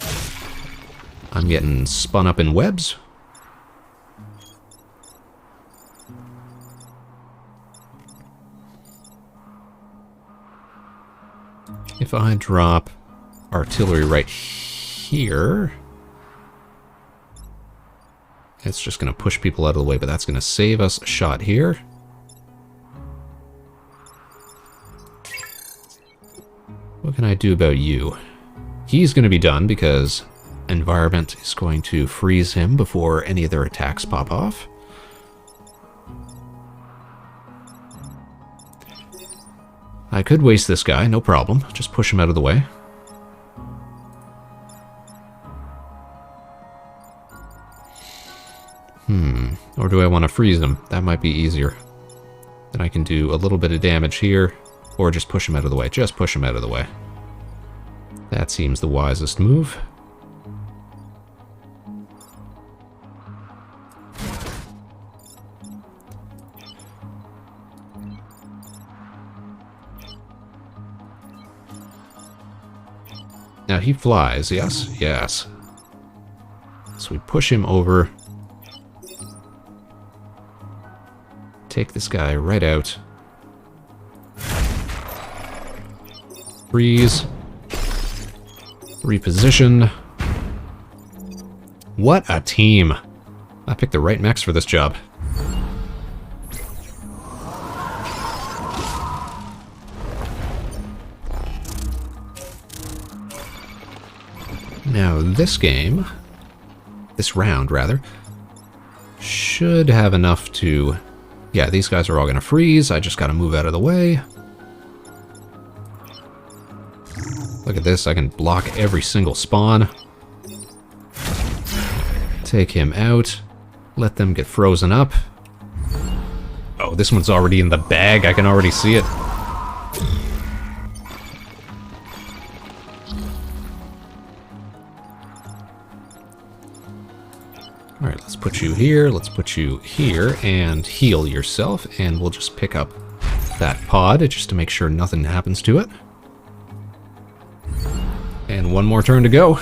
I'm getting spun up in webs. If I drop artillery right here, it's just going to push people out of the way, but that's going to save us a shot here. What can I do about you? He's going to be done because environment is going to freeze him before any of their attacks pop off. I could waste this guy, no problem. Just push him out of the way. Or do I want to freeze him? That might be easier. Then I can do a little bit of damage here, or just push him out of the way. Just push him out of the way. That seems the wisest move. Now he flies, yes? Yes. So we push him over. Take this guy right out. Freeze. Reposition. What a team. I picked the right mechs for this job. Now this game, this round rather, should have enough to... yeah, these guys are all going to freeze. I just got to move out of the way. Look at this. I can block every single spawn. Take him out. Let them get frozen up. Oh, this one's already in the bag. I can already see it. Alright, let's put you here. Let's put you here and heal yourself. And we'll just pick up that pod just to make sure nothing happens to it. And one more turn to go.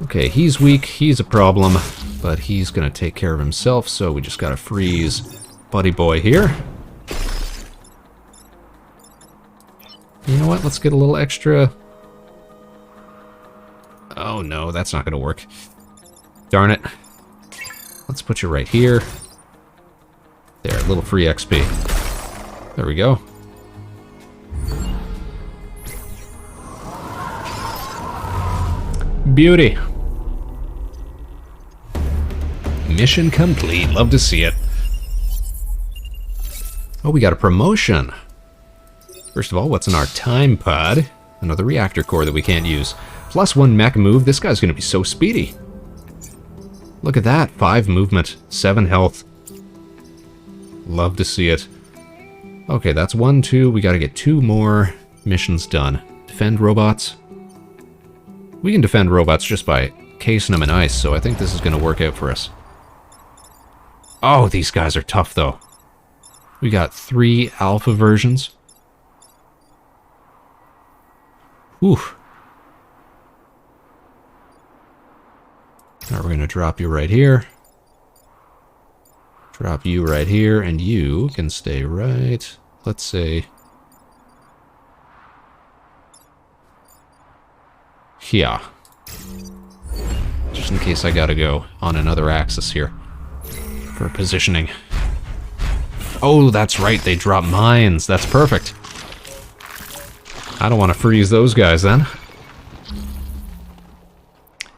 Okay, he's weak, he's a problem, but he's gonna take care of himself, so we just gotta freeze Buddy Boy here. You know what, let's get a little extra... Oh no, that's not gonna work. Darn it. Let's put you right here. There, a little free XP. There we go. Beauty. Mission complete. Love to see it. Oh, we got a promotion. First of all, what's in our time pod? Another reactor core that we can't use. +1 mech move. This guy's going to be so speedy. Look at that. 5 movement, 7 health. Love to see it. Okay, that's 1, 2. We got to get 2 more missions done. Defend robots. We can defend robots just by casing them in ice, so I think this is going to work out for us. Oh, these guys are tough, though. We got 3 alpha versions. Whew. Now we're going to drop you right here. Drop you right here, and you can stay right, let's say, here. Just in case I gotta go on another axis here for positioning. Oh, that's right, they drop mines. That's perfect. I don't want to freeze those guys then.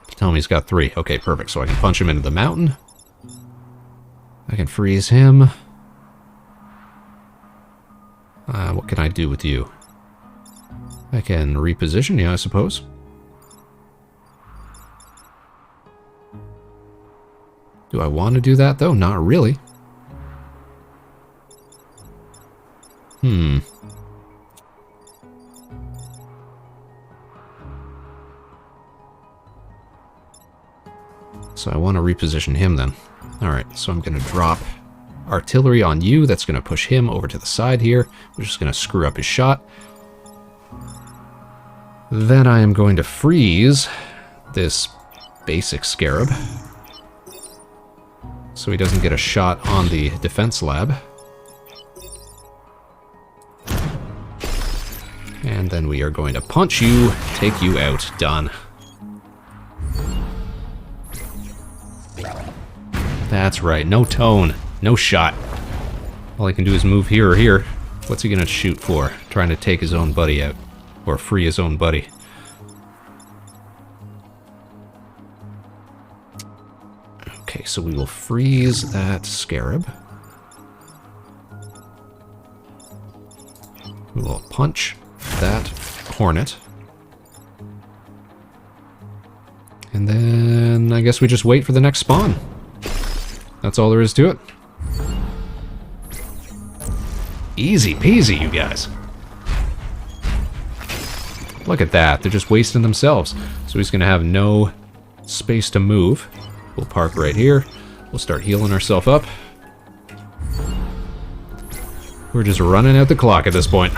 Tell me he's got 3. Okay, perfect. So I can punch him into the mountain. I can freeze him. What can I do with you? I can reposition you, I suppose. Do I want to do that, though? Not really. So I want to reposition him then. Alright, so I'm going to drop artillery on you. That's going to push him over to the side here, which is going to screw up his shot. Then I am going to freeze this basic scarab, so he doesn't get a shot on the defense lab. And then we are going to punch you, take you out. Done. That's right, no tone, no shot. All he can do is move here or here. What's he gonna shoot for? Trying to take his own buddy out. Or free his own buddy. Okay, so we will freeze that scarab. We will punch that hornet. And then I guess we just wait for the next spawn. That's all there is to it. Easy peasy, you guys. Look at that. They're just wasting themselves. So he's going to have no space to move. We'll park right here. We'll start healing ourselves up. We're just running out the clock at this point.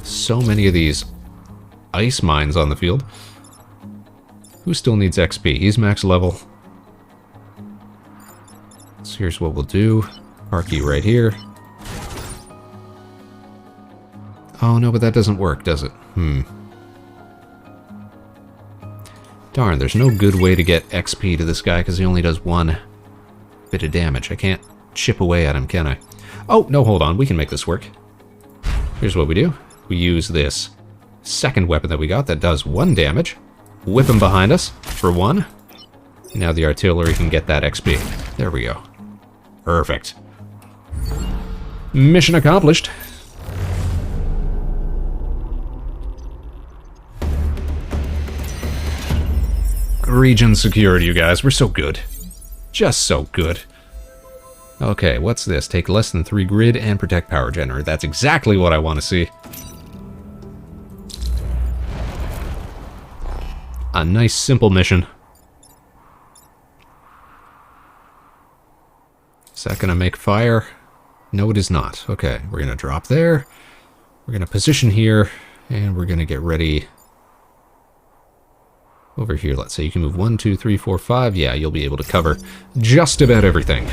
So many of these ice mines on the field. Who still needs XP? He's max level. So here's what we'll do. Park you right here. Oh no, but that doesn't work, does it? Darn, there's no good way to get XP to this guy because he only does 1 bit of damage. I can't chip away at him, can I? Oh, no, hold on. We can make this work. Here's what we do. We use this second weapon that we got that does 1 damage. Whip him behind us for 1. Now the artillery can get that XP. There we go. Perfect. Mission accomplished. Region secured, you guys. We're so good. Just so good. Okay, what's this? Take less than 3 grid and protect power generator. That's exactly what I want to see. A nice, simple mission. Is that going to make fire? No, it is not. Okay, we're going to drop there. We're going to position here, and we're going to get ready over here. Let's say you can move 1, 2, 3, 4, 5. Yeah, you'll be able to cover just about everything.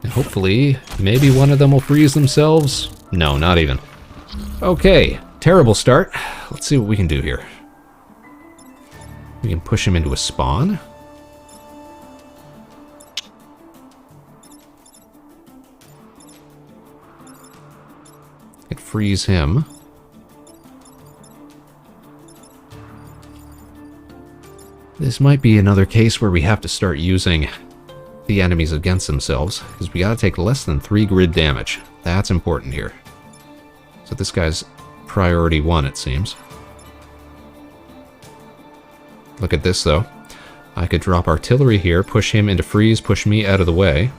And hopefully, maybe one of them will freeze themselves. No, not even. Okay, terrible start. Let's see what we can do here. We can push him into a spawn. Could freeze him. This might be another case where we have to start using the enemies against themselves, because we gotta take less than 3 grid damage. That's important here. So this guy's priority 1, it seems. Look at this, though. I could drop artillery here, push him into freeze, push me out of the way.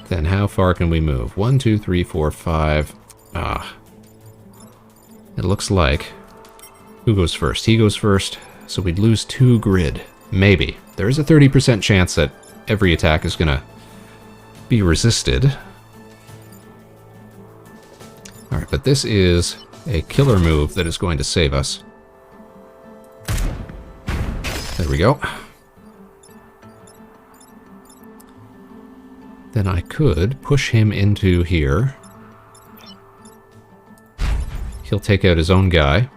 Then how far can we move? 1, 2, 3, 4, 5. It looks like... Who goes first? He goes first, so we'd lose 2 grid. Maybe. There is a 30% chance that every attack is gonna be resisted. Alright, but this is a killer move that is going to save us. There we go. Then I could push him into here. He'll take out his own guy.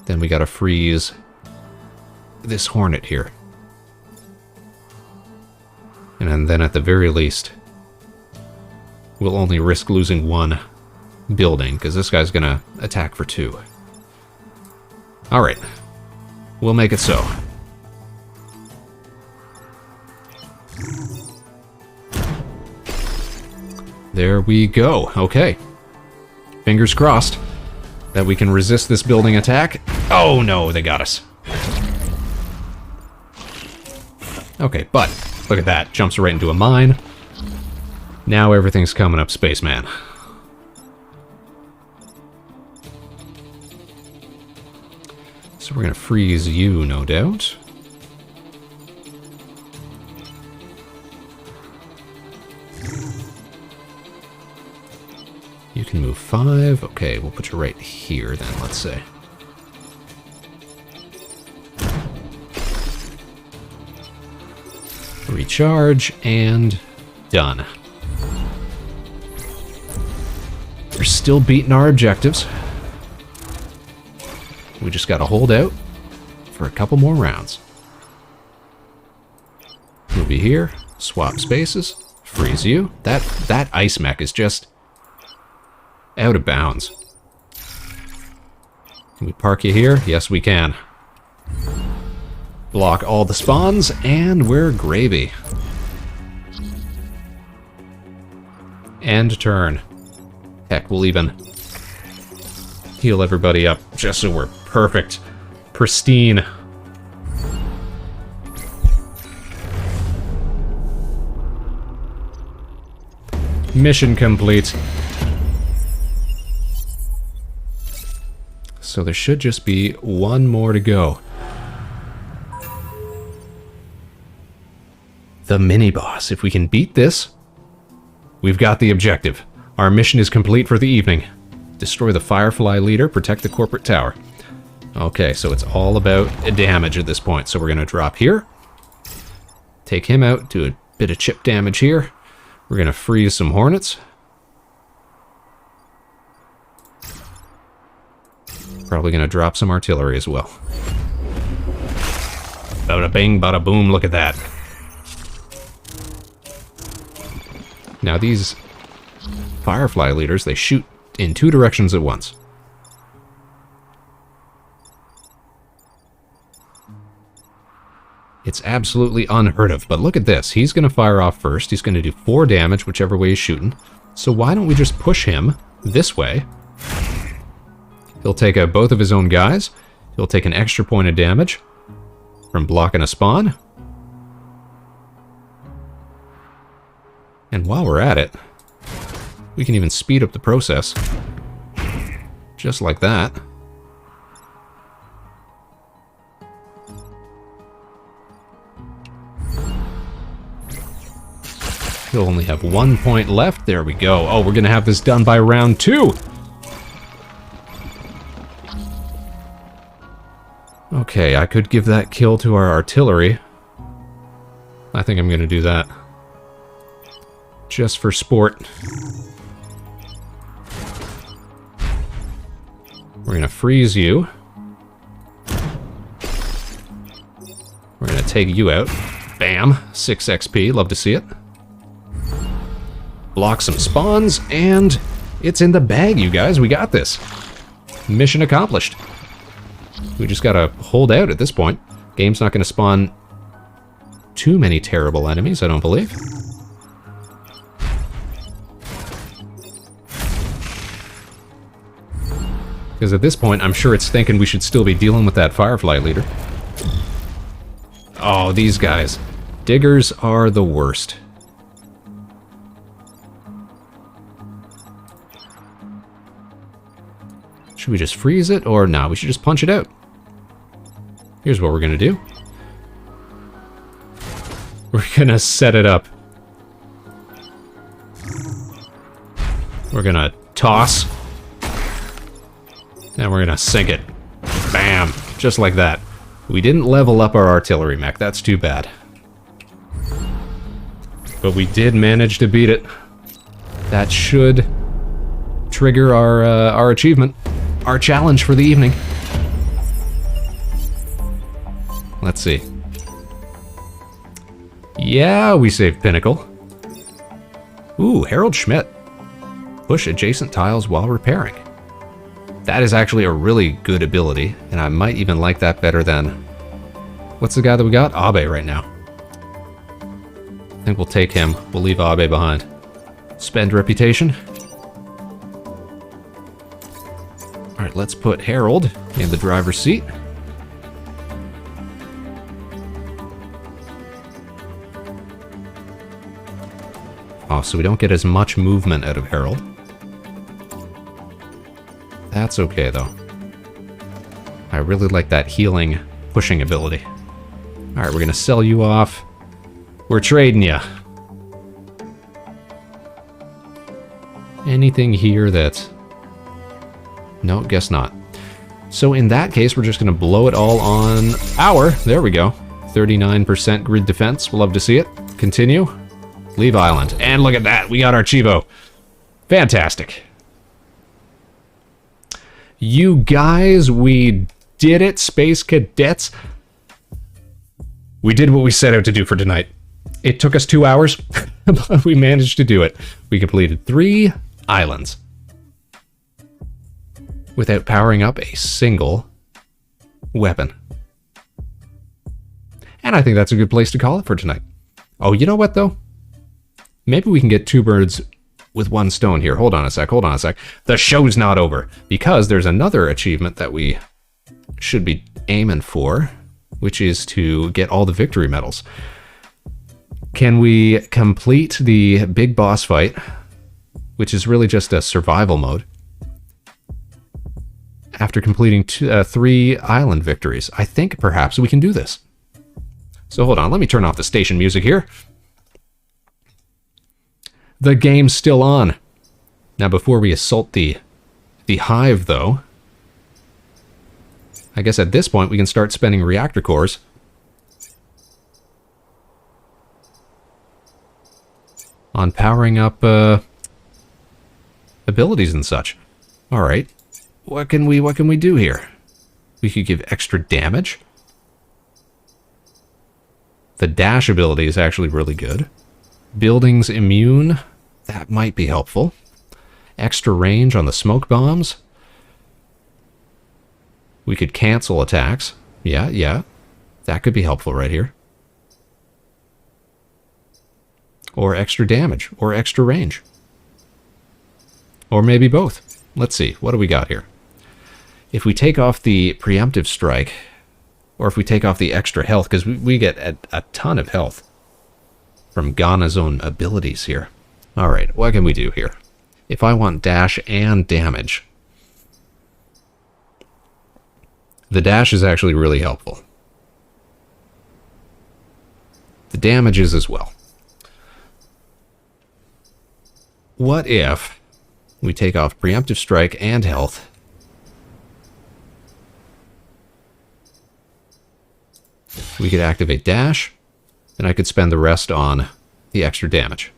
Then we gotta freeze this Hornet here. And then at the very least, we'll only risk losing 1 building, because this guy's gonna attack for 2. Alright. We'll make it so. There we go. Okay. Fingers crossed that we can resist this building attack. Oh no, they got us. Okay, but look at that. Jumps right into a mine. Now everything's coming up, Spaceman. So we're gonna freeze you, no doubt. You can move 5. Okay, we'll put you right here then, let's say. Recharge, and done. We're still beating our objectives. We just gotta hold out for a couple more rounds. Move you here, swap spaces, freeze you. That ice mech is just out of bounds. Can we park you here? Yes, we can. Block all the spawns, and we're gravy. End turn. Heck, we'll even heal everybody up just so we're perfect. Pristine. Mission complete. So there should just be 1 more to go. The mini-boss. If we can beat this, we've got the objective. Our mission is complete for the evening. Destroy the Firefly leader, protect the corporate tower. Okay, so it's all about damage at this point. So we're going to drop here. Take him out, do a bit of chip damage here. We're going to freeze some Hornets. Probably going to drop some artillery as well. Bada bing, bada boom, look at that. Now these Firefly leaders, they shoot in 2 directions at once. It's absolutely unheard of. But look at this. He's going to fire off first. He's going to do 4 damage, whichever way he's shooting. So why don't we just push him this way? He'll take out both of his own guys. He'll take an extra point of damage from blocking a spawn. And while we're at it, we can even speed up the process. Just like that. He'll only have 1 point left. There we go. Oh, we're going to have this done by round 2. Okay, I could give that kill to our artillery. I think I'm going to do that. Just for sport. We're going to freeze you. We're going to take you out. Bam. 6 XP. Love to see it. Block some spawns, and it's in the bag, you guys. We got this. Mission accomplished. We just gotta hold out at this point. Game's not gonna spawn too many terrible enemies, I don't believe. Because at this point, I'm sure it's thinking we should still be dealing with that Firefly leader. Oh, these guys. Diggers are the worst. Should we just freeze it? Or no, we should just punch it out. Here's what we're gonna do. We're gonna set it up. We're gonna toss. And we're gonna sink it. Bam! Just like that. We didn't level up our artillery mech. That's too bad. But we did manage to beat it. That should trigger our achievement. Our challenge for the evening. Let's see. Yeah, we saved Pinnacle. Ooh, Harold Schmidt. Push adjacent tiles while repairing. That is actually a really good ability, and I might even like that better than... What's the guy that we got? Abe right now. I think we'll take him. We'll leave Abe behind. Spend reputation. Alright, let's put Harold in the driver's seat. Oh, so we don't get as much movement out of Harold. That's okay, though. I really like that healing, pushing ability. Alright, we're gonna sell you off. We're trading ya. Anything here that... No, guess not. So in that case, we're just gonna blow it all on our... There we go. 39% grid defense. We'll love to see it. Continue. Leave island. And look at that. We got our Chivo. Fantastic. You guys, we did it, Space Cadets. We did what we set out to do for tonight. It took us 2 hours, but we managed to do it. We completed 3 islands without powering up a single weapon. And I think that's a good place to call it for tonight. Oh, you know what, though? Maybe we can get 2 birds with 1 stone here. Hold on a sec, hold on a sec. The show's not over, because there's another achievement that we should be aiming for, which is to get all the victory medals. Can we complete the big boss fight, which is really just a survival mode, after completing 3 island victories? I think perhaps we can do this. So hold on, let me turn off the station music here. The game's still on. Now, before we assault the hive, though, I guess at this point we can start spending reactor cores. On powering up abilities and such. All right, what can we do here? We could give extra damage. The dash ability is actually really good. Buildings immune, that might be helpful. Extra range on the smoke bombs. We could cancel attacks. Yeah, that could be helpful right here. or extra damage, or extra range. Or maybe both. Let's see, what do we got here? If we take off the preemptive strike, or if we take off the extra health, because we get a ton of health from Ghana's own abilities here. Alright, what can we do here? If I want dash and damage, the dash is actually really helpful. The damage is as well. What if we take off preemptive strike and health? We could activate dash, and I could spend the rest on the extra damage.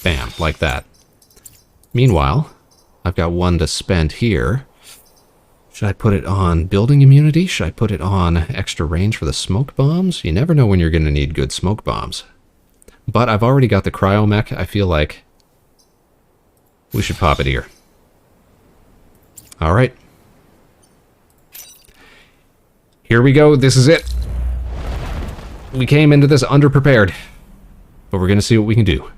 Bam, like that. Meanwhile, I've got one to spend here. Should I put it on building immunity? Should I put it on extra range for the smoke bombs? You never know when you're going to need good smoke bombs. But I've already got the cryo mech. I feel like we should pop it here. Alright. Here we go. This is it. We came into this underprepared. But we're going to see what we can do.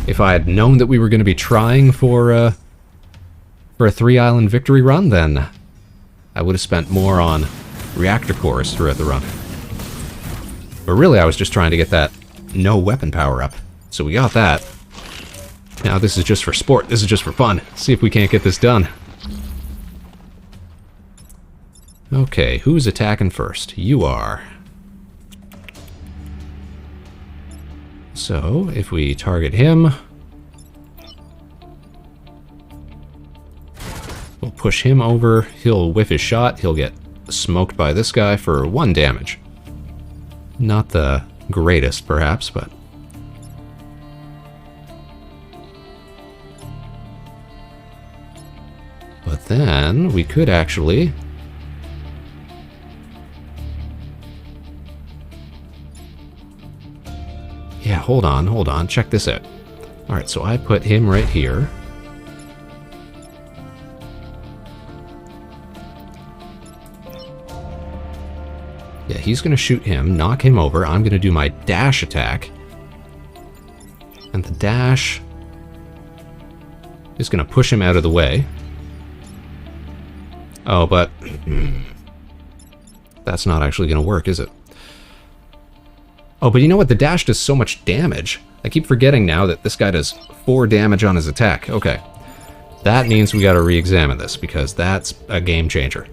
If I had known that we were going to be trying for a 3-island victory run, then I would have spent more on reactor cores throughout the run. But really, I was just trying to get that no weapon power up. So we got that. Now this is just for sport. This is just for fun. See if we can't get this done. Okay, who's attacking first? You are. So, if we target him, we'll push him over, he'll whiff his shot, he'll get smoked by this guy for 1 damage. Not the greatest, perhaps, but... But then, we could actually... Yeah, hold on, check this out. Alright, so I put him right here. Yeah, he's gonna shoot him, knock him over. I'm gonna do my dash attack. And the dash is gonna push him out of the way. Oh, but that's not actually gonna work, is it? Oh, but you know what? The dash does so much damage. I keep forgetting now that this guy does 4 damage on his attack. Okay. That means we gotta re-examine this, because that's a game changer.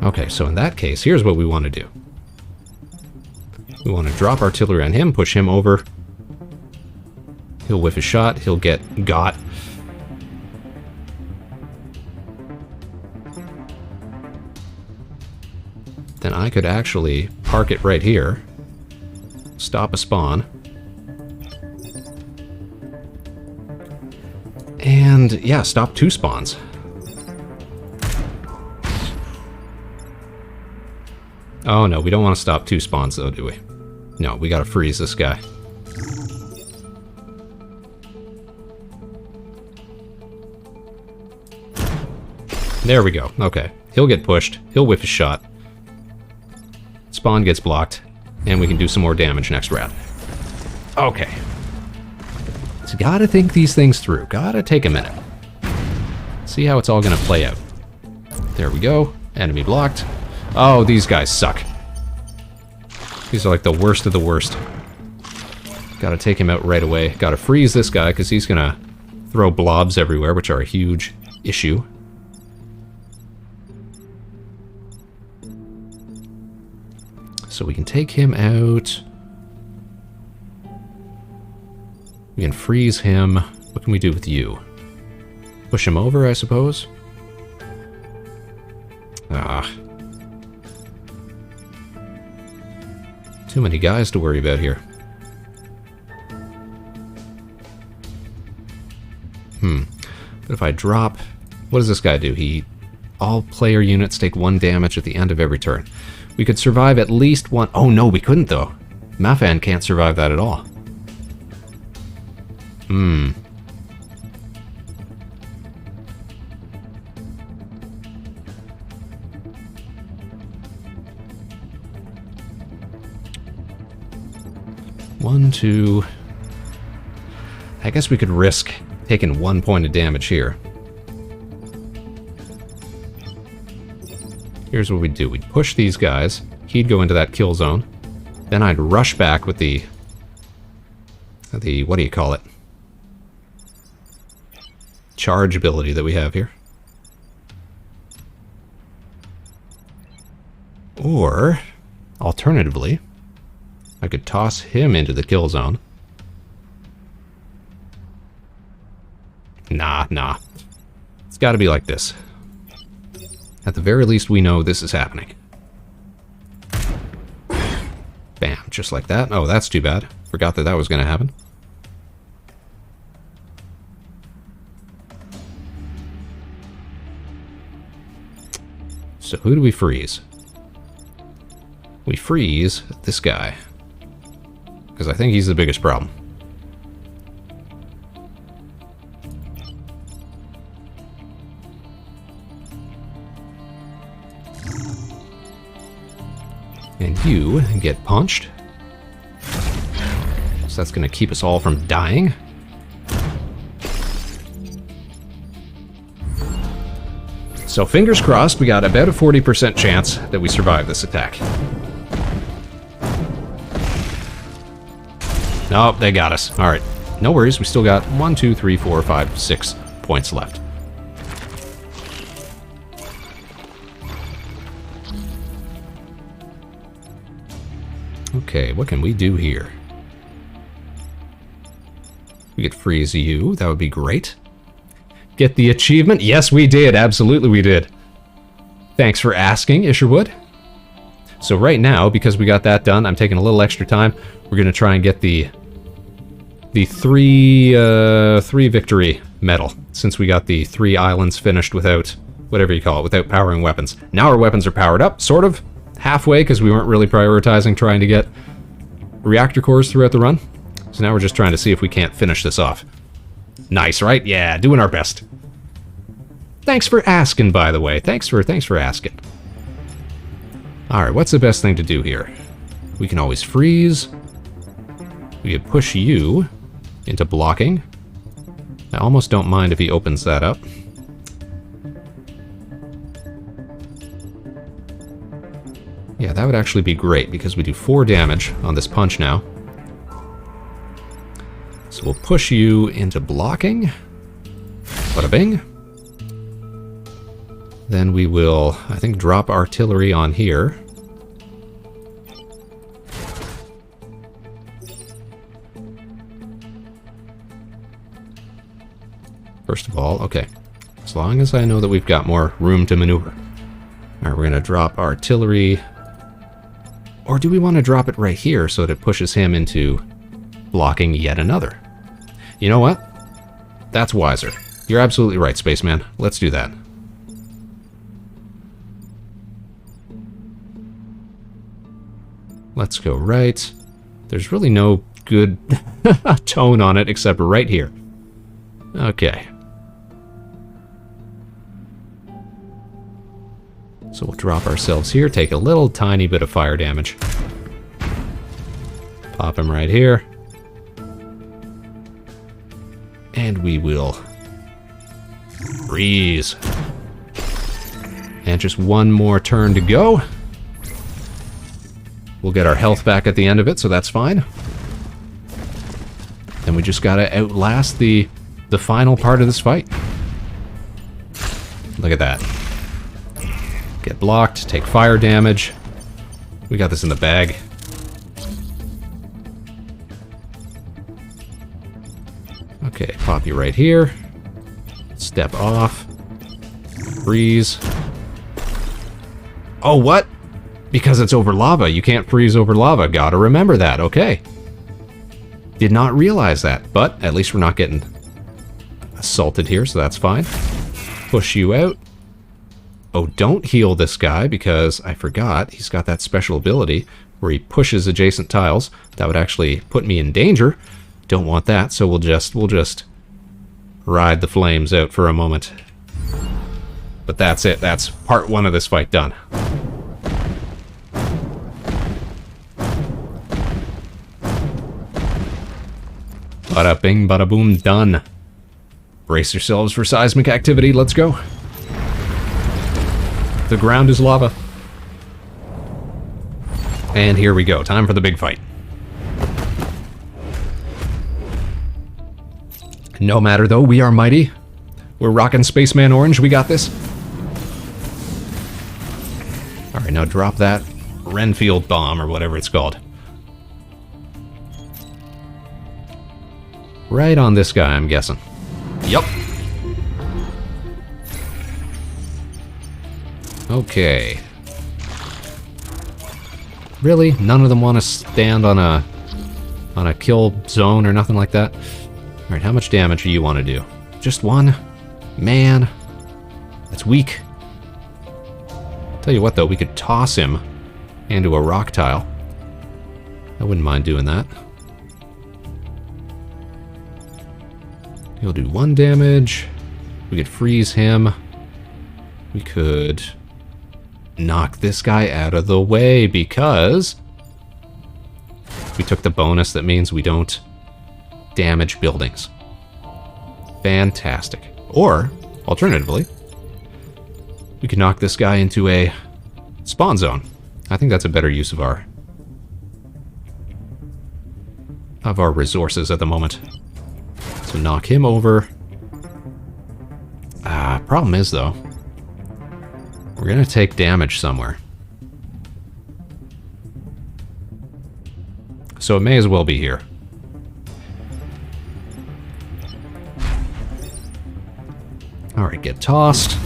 Okay, so in that case, here's what we want to do. We want to drop artillery on him, push him over. He'll whiff a shot, he'll get got. Then I could actually park it right here. Stop a spawn. And yeah, stop 2 spawns. Oh no, we don't want to stop 2 spawns though, do we? No, we gotta freeze this guy. There we go. Okay. He'll get pushed. He'll whiff a shot. Spawn gets blocked. And we can do some more damage next round. Okay. So gotta think these things through. Gotta take a minute. See how it's all gonna play out. There we go. Enemy blocked. Oh, these guys suck. These are like the worst of the worst. Gotta take him out right away. Gotta freeze this guy, because he's gonna throw blobs everywhere, which are a huge issue. So we can take him out. We can freeze him. What can we do with you? Push him over, I suppose? Ah. Too many guys to worry about here. But if I drop... What does this guy do? All player units take 1 damage at the end of every turn. We could survive at least 1... Oh, no, we couldn't, though. Mafan can't survive that at all. Hmm. One, two... I guess we could risk taking 1 point of damage here. Here's what we'd do. We'd push these guys. He'd go into that kill zone. Then I'd rush back with the what do you call it? Charge ability that we have here. Or, alternatively, I could toss him into the kill zone. Nah. It's got to be like this. At the very least, we know this is happening. Bam, just like that. Oh, that's too bad. Forgot that was going to happen. So who do we freeze? We freeze this guy. Because I think he's the biggest problem. And you get punched. So that's going to keep us all from dying. So fingers crossed, we got about a 40% chance that we survive this attack. Nope, they got us. Alright, no worries, we still got 1, 2, 3, 4, 5, 6 points left. Okay, what can we do here? We could freeze you, that would be great. Get the achievement? Yes, we did, absolutely we did. Thanks for asking, Isherwood. So right now, because we got that done, I'm taking a little extra time. We're going to try and get the three victory medal, since we got the 3 islands finished without, whatever you call it, without powering weapons. Now our weapons are powered up, sort of. Halfway, because we weren't really prioritizing trying to get reactor cores throughout the run. So now we're just trying to see if we can't finish this off. Nice, right? Yeah, doing our best. Thanks for asking, by the way. Thanks for asking. Alright, what's the best thing to do here? We can always freeze. We could push you into blocking. I almost don't mind if he opens that up. Yeah, that would actually be great, because we do 4 damage on this punch now. So we'll push you into blocking. Bada bing. Then we will, I think, drop artillery on here. First of all, okay. As long as I know that we've got more room to maneuver. Alright, we're going to drop artillery. Or do we want to drop it right here so that it pushes him into blocking yet another? You know what? That's wiser. You're absolutely right, Spaceman. Let's do that. Let's go right. There's really no good tone on it except right here. Okay. So we'll drop ourselves here, take a little tiny bit of fire damage. Pop him right here. And we will freeze. And just one more turn to go. We'll get our health back at the end of it, so that's fine. Then we just gotta outlast the final part of this fight. Look at that. Get blocked, take fire damage. We got this in the bag. Okay, pop you right here. Step off. Freeze. Oh, what? Because it's over lava. You can't freeze over lava. Gotta remember that. Okay. Did not realize that, but at least we're not getting assaulted here, so that's fine. Push you out. Oh, don't heal this guy, because I forgot he's got that special ability where he pushes adjacent tiles. That would actually put me in danger. Don't want that, so we'll just ride the flames out for a moment. But that's it. That's part 1 of this fight done. Bada bing, bada boom, done. Brace yourselves for seismic activity. Let's go. The ground is lava. And here we go. Time for the big fight. No matter though, we are mighty. We're rocking Spaceman Orange. We got this. Alright, now drop that Renfield bomb or whatever it's called. Right on this guy, I'm guessing. Yup. Okay. Really? None of them want to stand on a kill zone or nothing like that? Alright, how much damage do you want to do? Just one? Man. That's weak. Tell you what though, we could toss him into a rock tile. I wouldn't mind doing that. He'll do 1 damage. We could freeze him. We could knock this guy out of the way because we took the bonus that means we don't damage buildings. Fantastic. Or, alternatively, we could knock this guy into a spawn zone. I think that's a better use of our resources at the moment. So knock him over. Problem is though, we're gonna take damage somewhere. So it may as well be here. Alright, get tossed.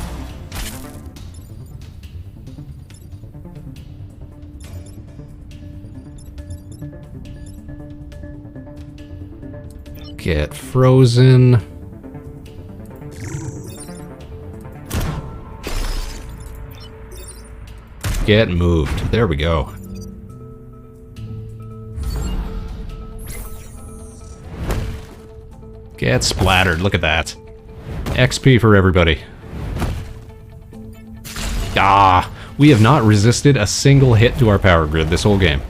Get frozen. Get moved. There we go. Get splattered. Look at that. XP for everybody. We have not resisted a single hit to our power grid this whole game.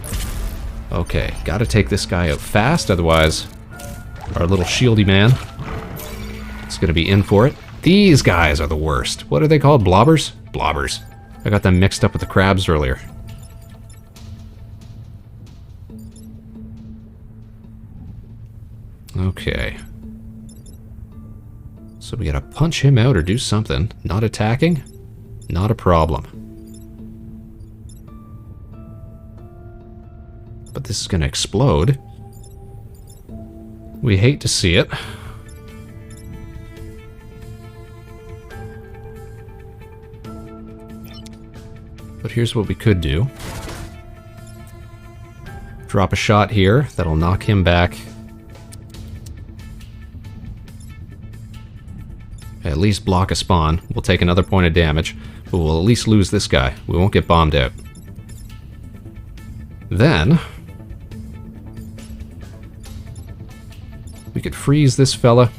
Okay, gotta take this guy out fast, otherwise our little shieldy man is gonna be in for it. These guys are the worst. What are they called? Blobbers? Blobbers. I got them mixed up with the crabs earlier. Okay. So we gotta punch him out or do something. Not attacking? Not a problem. But this is gonna explode. We hate to see it. But here's what we could do. Drop a shot here. That'll knock him back. At least block a spawn. We'll take another point of damage, but we'll at least lose this guy. We won't get bombed out. Then we could freeze this fella.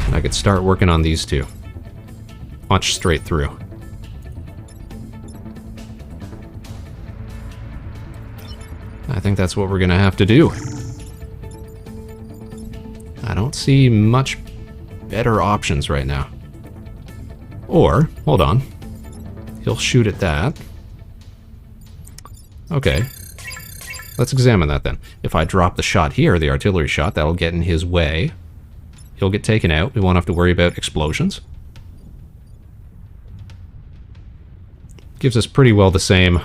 And I could start working on these two. Punch straight through. I think that's what we're gonna have to do. I don't see much better options right now. Or, hold on. He'll shoot at that. Okay. Let's examine that then. If I drop the shot here, the artillery shot, that'll get in his way. He'll get taken out. We won't have to worry about explosions. Gives us pretty well the same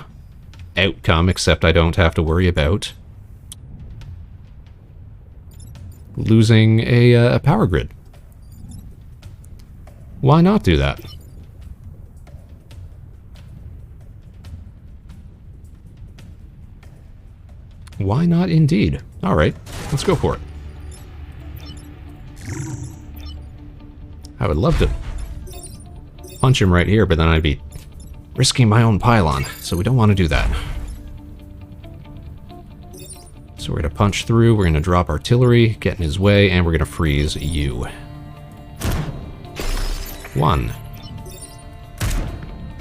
outcome, except I don't have to worry about losing a power grid. Why not do that? Why not indeed? Alright, let's go for it. I would love to punch him right here, but then I'd be risking my own pylon, so we don't want to do that. So we're going to punch through, we're going to drop artillery, get in his way, and we're going to freeze you. 1,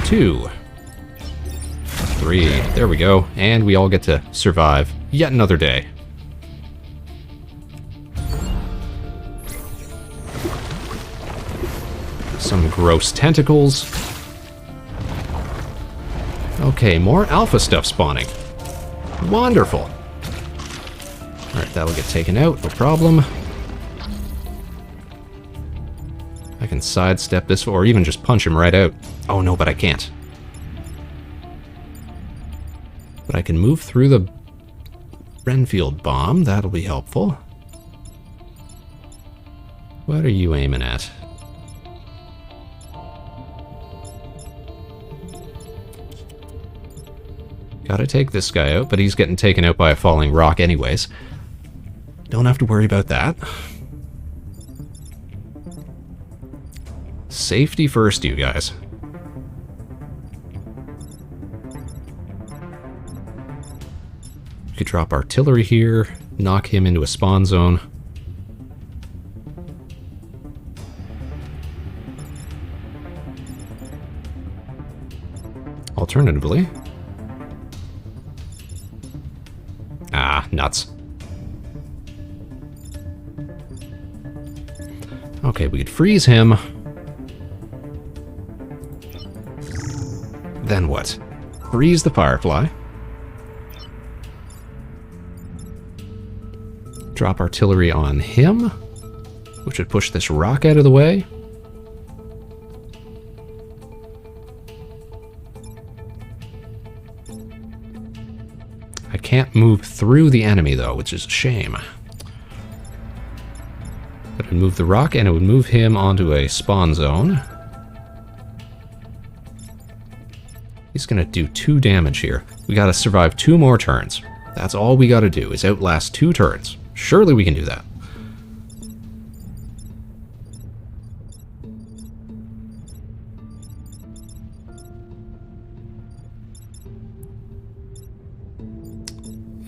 2, 3, there we go, and we all get to survive yet another day. Some gross tentacles. Okay, more alpha stuff spawning. Wonderful. Alright, that'll get taken out, no problem. I can sidestep this, or even just punch him right out. Oh no, but I can't. But I can move through the Renfield bomb, that'll be helpful. What are you aiming at? Gotta take this guy out, but he's getting taken out by a falling rock anyways. Don't have to worry about that. Safety first, you guys. We could drop artillery here, knock him into a spawn zone. Alternatively... Ah, nuts. Okay, we could freeze him. Then what? Freeze the Firefly. Drop artillery on him, which would push this rock out of the way. I can't move through the enemy, though, which is a shame. But it would move the rock, and it would move him onto a spawn zone. He's going to do 2 damage here. We got to survive 2 more turns. That's all we got to do, is outlast 2 turns. Surely we can do that.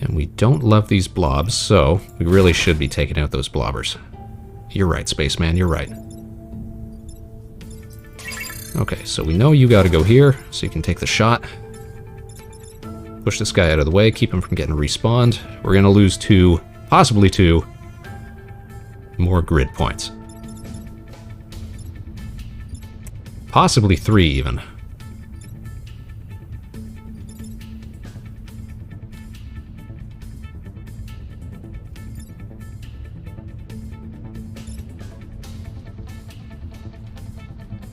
And we don't love these blobs, so we really should be taking out those blobbers. You're right, Spaceman, you're right. Okay, so we know you gotta go here, so you can take the shot. Push this guy out of the way, keep him from getting respawned. We're gonna lose 2, possibly 2, more grid points. Possibly 3, even.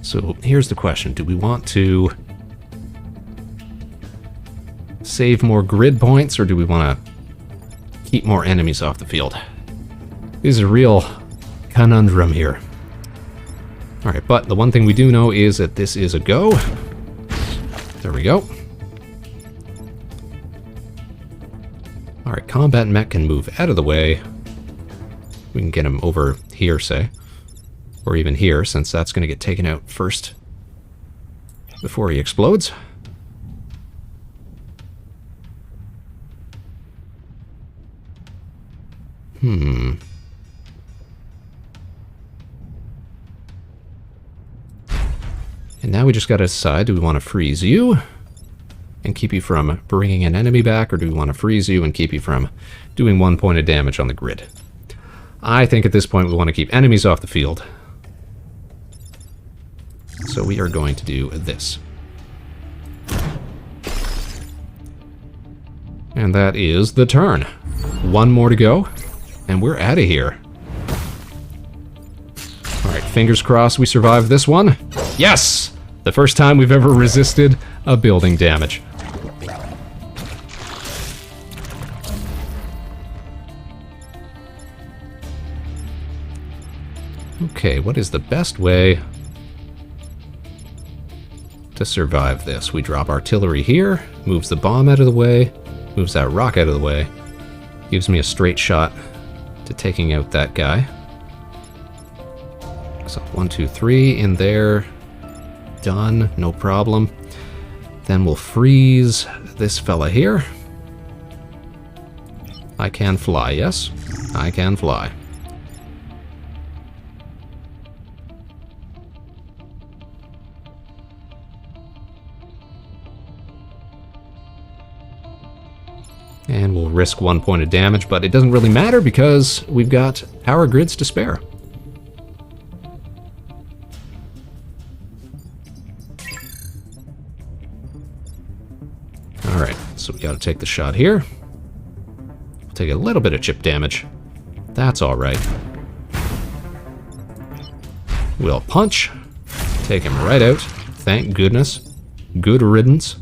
So here's the question, do we want to save more grid points, or do we want to keep more enemies off the field? This is a real conundrum here. Alright, but the one thing we do know is that this is a go. There we go. Alright, combat mech can move out of the way. We can get him over here, say. Or even here, since that's going to get taken out first before he explodes. And now we just got to decide, do we want to freeze you and keep you from bringing an enemy back, or do we want to freeze you and keep you from doing 1 point of damage on the grid? I think at this point we want to keep enemies off the field. So we are going to do this. And that is the turn. 1 more to go, and we're out of here. Alright, fingers crossed we survive this one. Yes! The first time we've ever resisted a building damage. Okay, what is the best way to survive this? We drop artillery here, moves the bomb out of the way, moves that rock out of the way, Gives me a straight shot to taking out that guy. So 1, 2, 3 in there. Done, no problem. Then we'll freeze this fella here. I can fly, yes? I can fly. And we'll risk 1 point of damage, but it doesn't really matter because we've got power grids to spare. Alright, so we gotta take the shot here. We'll take a little bit of chip damage. That's alright. We'll punch. Take him right out. Thank goodness. Good riddance.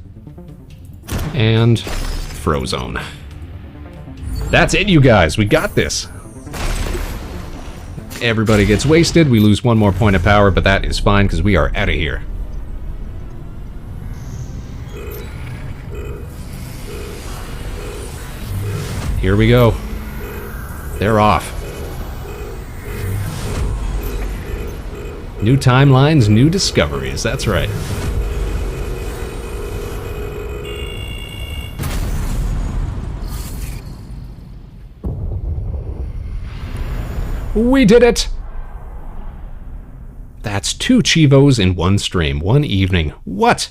And Frozone. That's it, you guys. We got this. Everybody gets wasted. We lose 1 more point of power, but that is fine because we are out of here. Here we go. They're off. New timelines, new discoveries. That's right. We did it! That's 2 Chivos in 1 stream, 1 evening. What?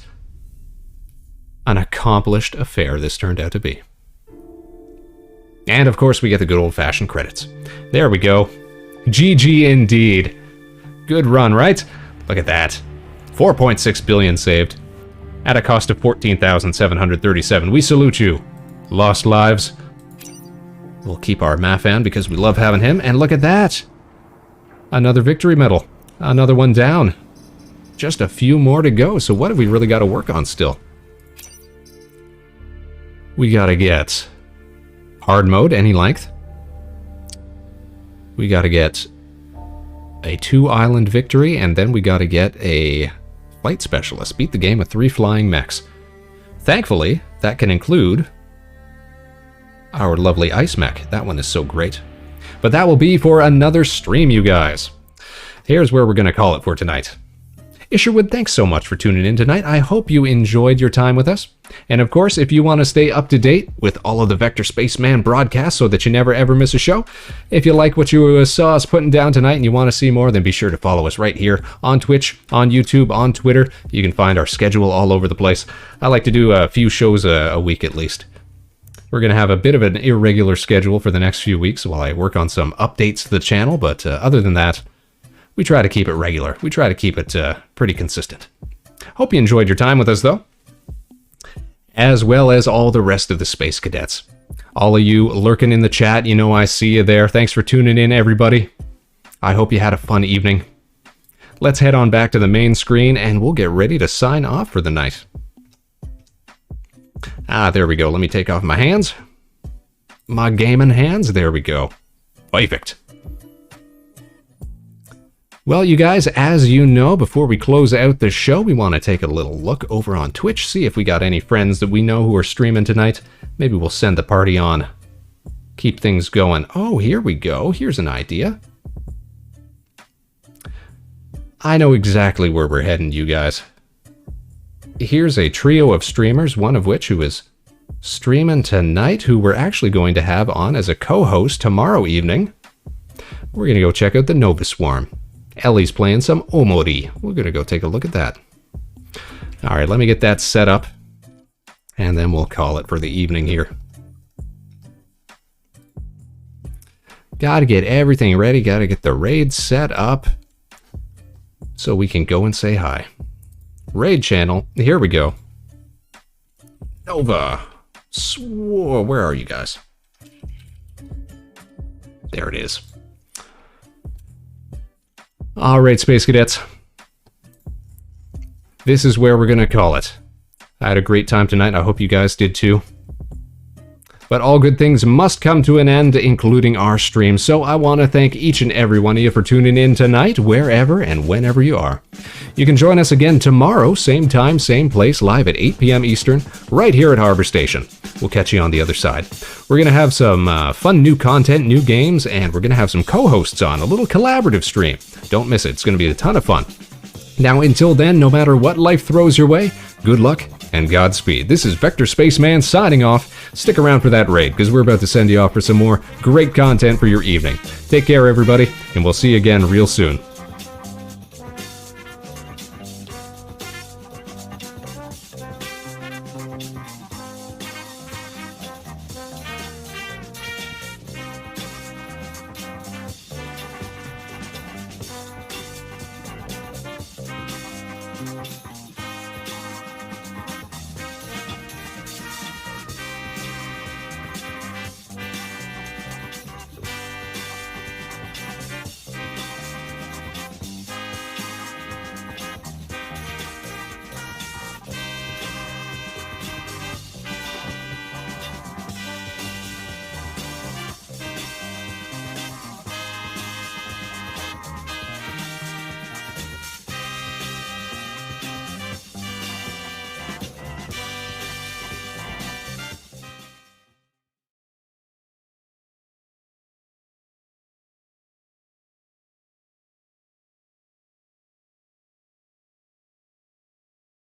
An accomplished affair this turned out to be. And of course we get the good old-fashioned credits. There we go. GG indeed. Good run, right? Look at that. 4.6 billion saved. At a cost of 14,737. We salute you. Lost lives. We'll keep our Mafan because we love having him. And look at that. Another victory medal. Another one down. Just a few more to go. So what have we really got to work on still? We gotta get hard mode, any length. We gotta get a 2-island victory, and then we gotta get a flight specialist. Beat the game with 3 flying mechs. Thankfully, that can include our lovely ice mech. That one is so great. But that will be for another stream, you guys. Here's where we're gonna call it for tonight. Isherwood, thanks so much for tuning in tonight. I hope you enjoyed your time with us. And of course, if you want to stay up to date with all of the Vector Spaceman broadcasts so that you never ever miss a show, if you like what you saw us putting down tonight and you want to see more, then be sure to follow us right here on Twitch, on YouTube, on Twitter. You can find our schedule all over the place. I like to do a few shows a week at least. We're going to have a bit of an irregular schedule for the next few weeks while I work on some updates to the channel, but other than that, we try to keep it regular. We try to keep it pretty consistent. Hope you enjoyed your time with us, though. As well as all the rest of the Space Cadets. All of you lurking in the chat, you know I see you there. Thanks for tuning in, everybody. I hope you had a fun evening. Let's head on back to the main screen, and we'll get ready to sign off for the night. Ah, there we go. Let me take off my hands. My gaming hands. There we go. Perfect. Well, you guys, as you know, before we close out the show, we want to take a little look over on Twitch, see if we got any friends that we know who are streaming tonight. Maybe we'll send the party on. Keep things going. Oh, here we go. Here's an idea. I know exactly where we're heading, you guys. Here's a trio of streamers, one of which who is streaming tonight, who we're actually going to have on as a co-host tomorrow evening. We're going to go check out the Nova Swarm. Ellie's playing some Omori. We're going to go take a look at that. All right, let me get that set up, and then we'll call it for the evening here. Got to get everything ready. Got to get the raid set up so we can go and say hi. Raid channel. Here we go. Nova. Where are you guys? There it is. Alright, Space Cadets. This is where we're going to call it. I had a great time tonight. I hope you guys did too. But all good things must come to an end, including our stream. So I want to thank each and every one of you for tuning in tonight, wherever and whenever you are. You can join us again tomorrow, same time, same place, live at 8 p.m. Eastern, right here at Harbor Station. We'll catch you on the other side. We're going to have some fun new content, new games, and we're going to have some co-hosts on, a little collaborative stream. Don't miss it. It's going to be a ton of fun. Now, until then, no matter what life throws your way, good luck and Godspeed. This is Vector Spaceman signing off. Stick around for that raid, because we're about to send you off for some more great content for your evening. Take care, everybody, and we'll see you again real soon.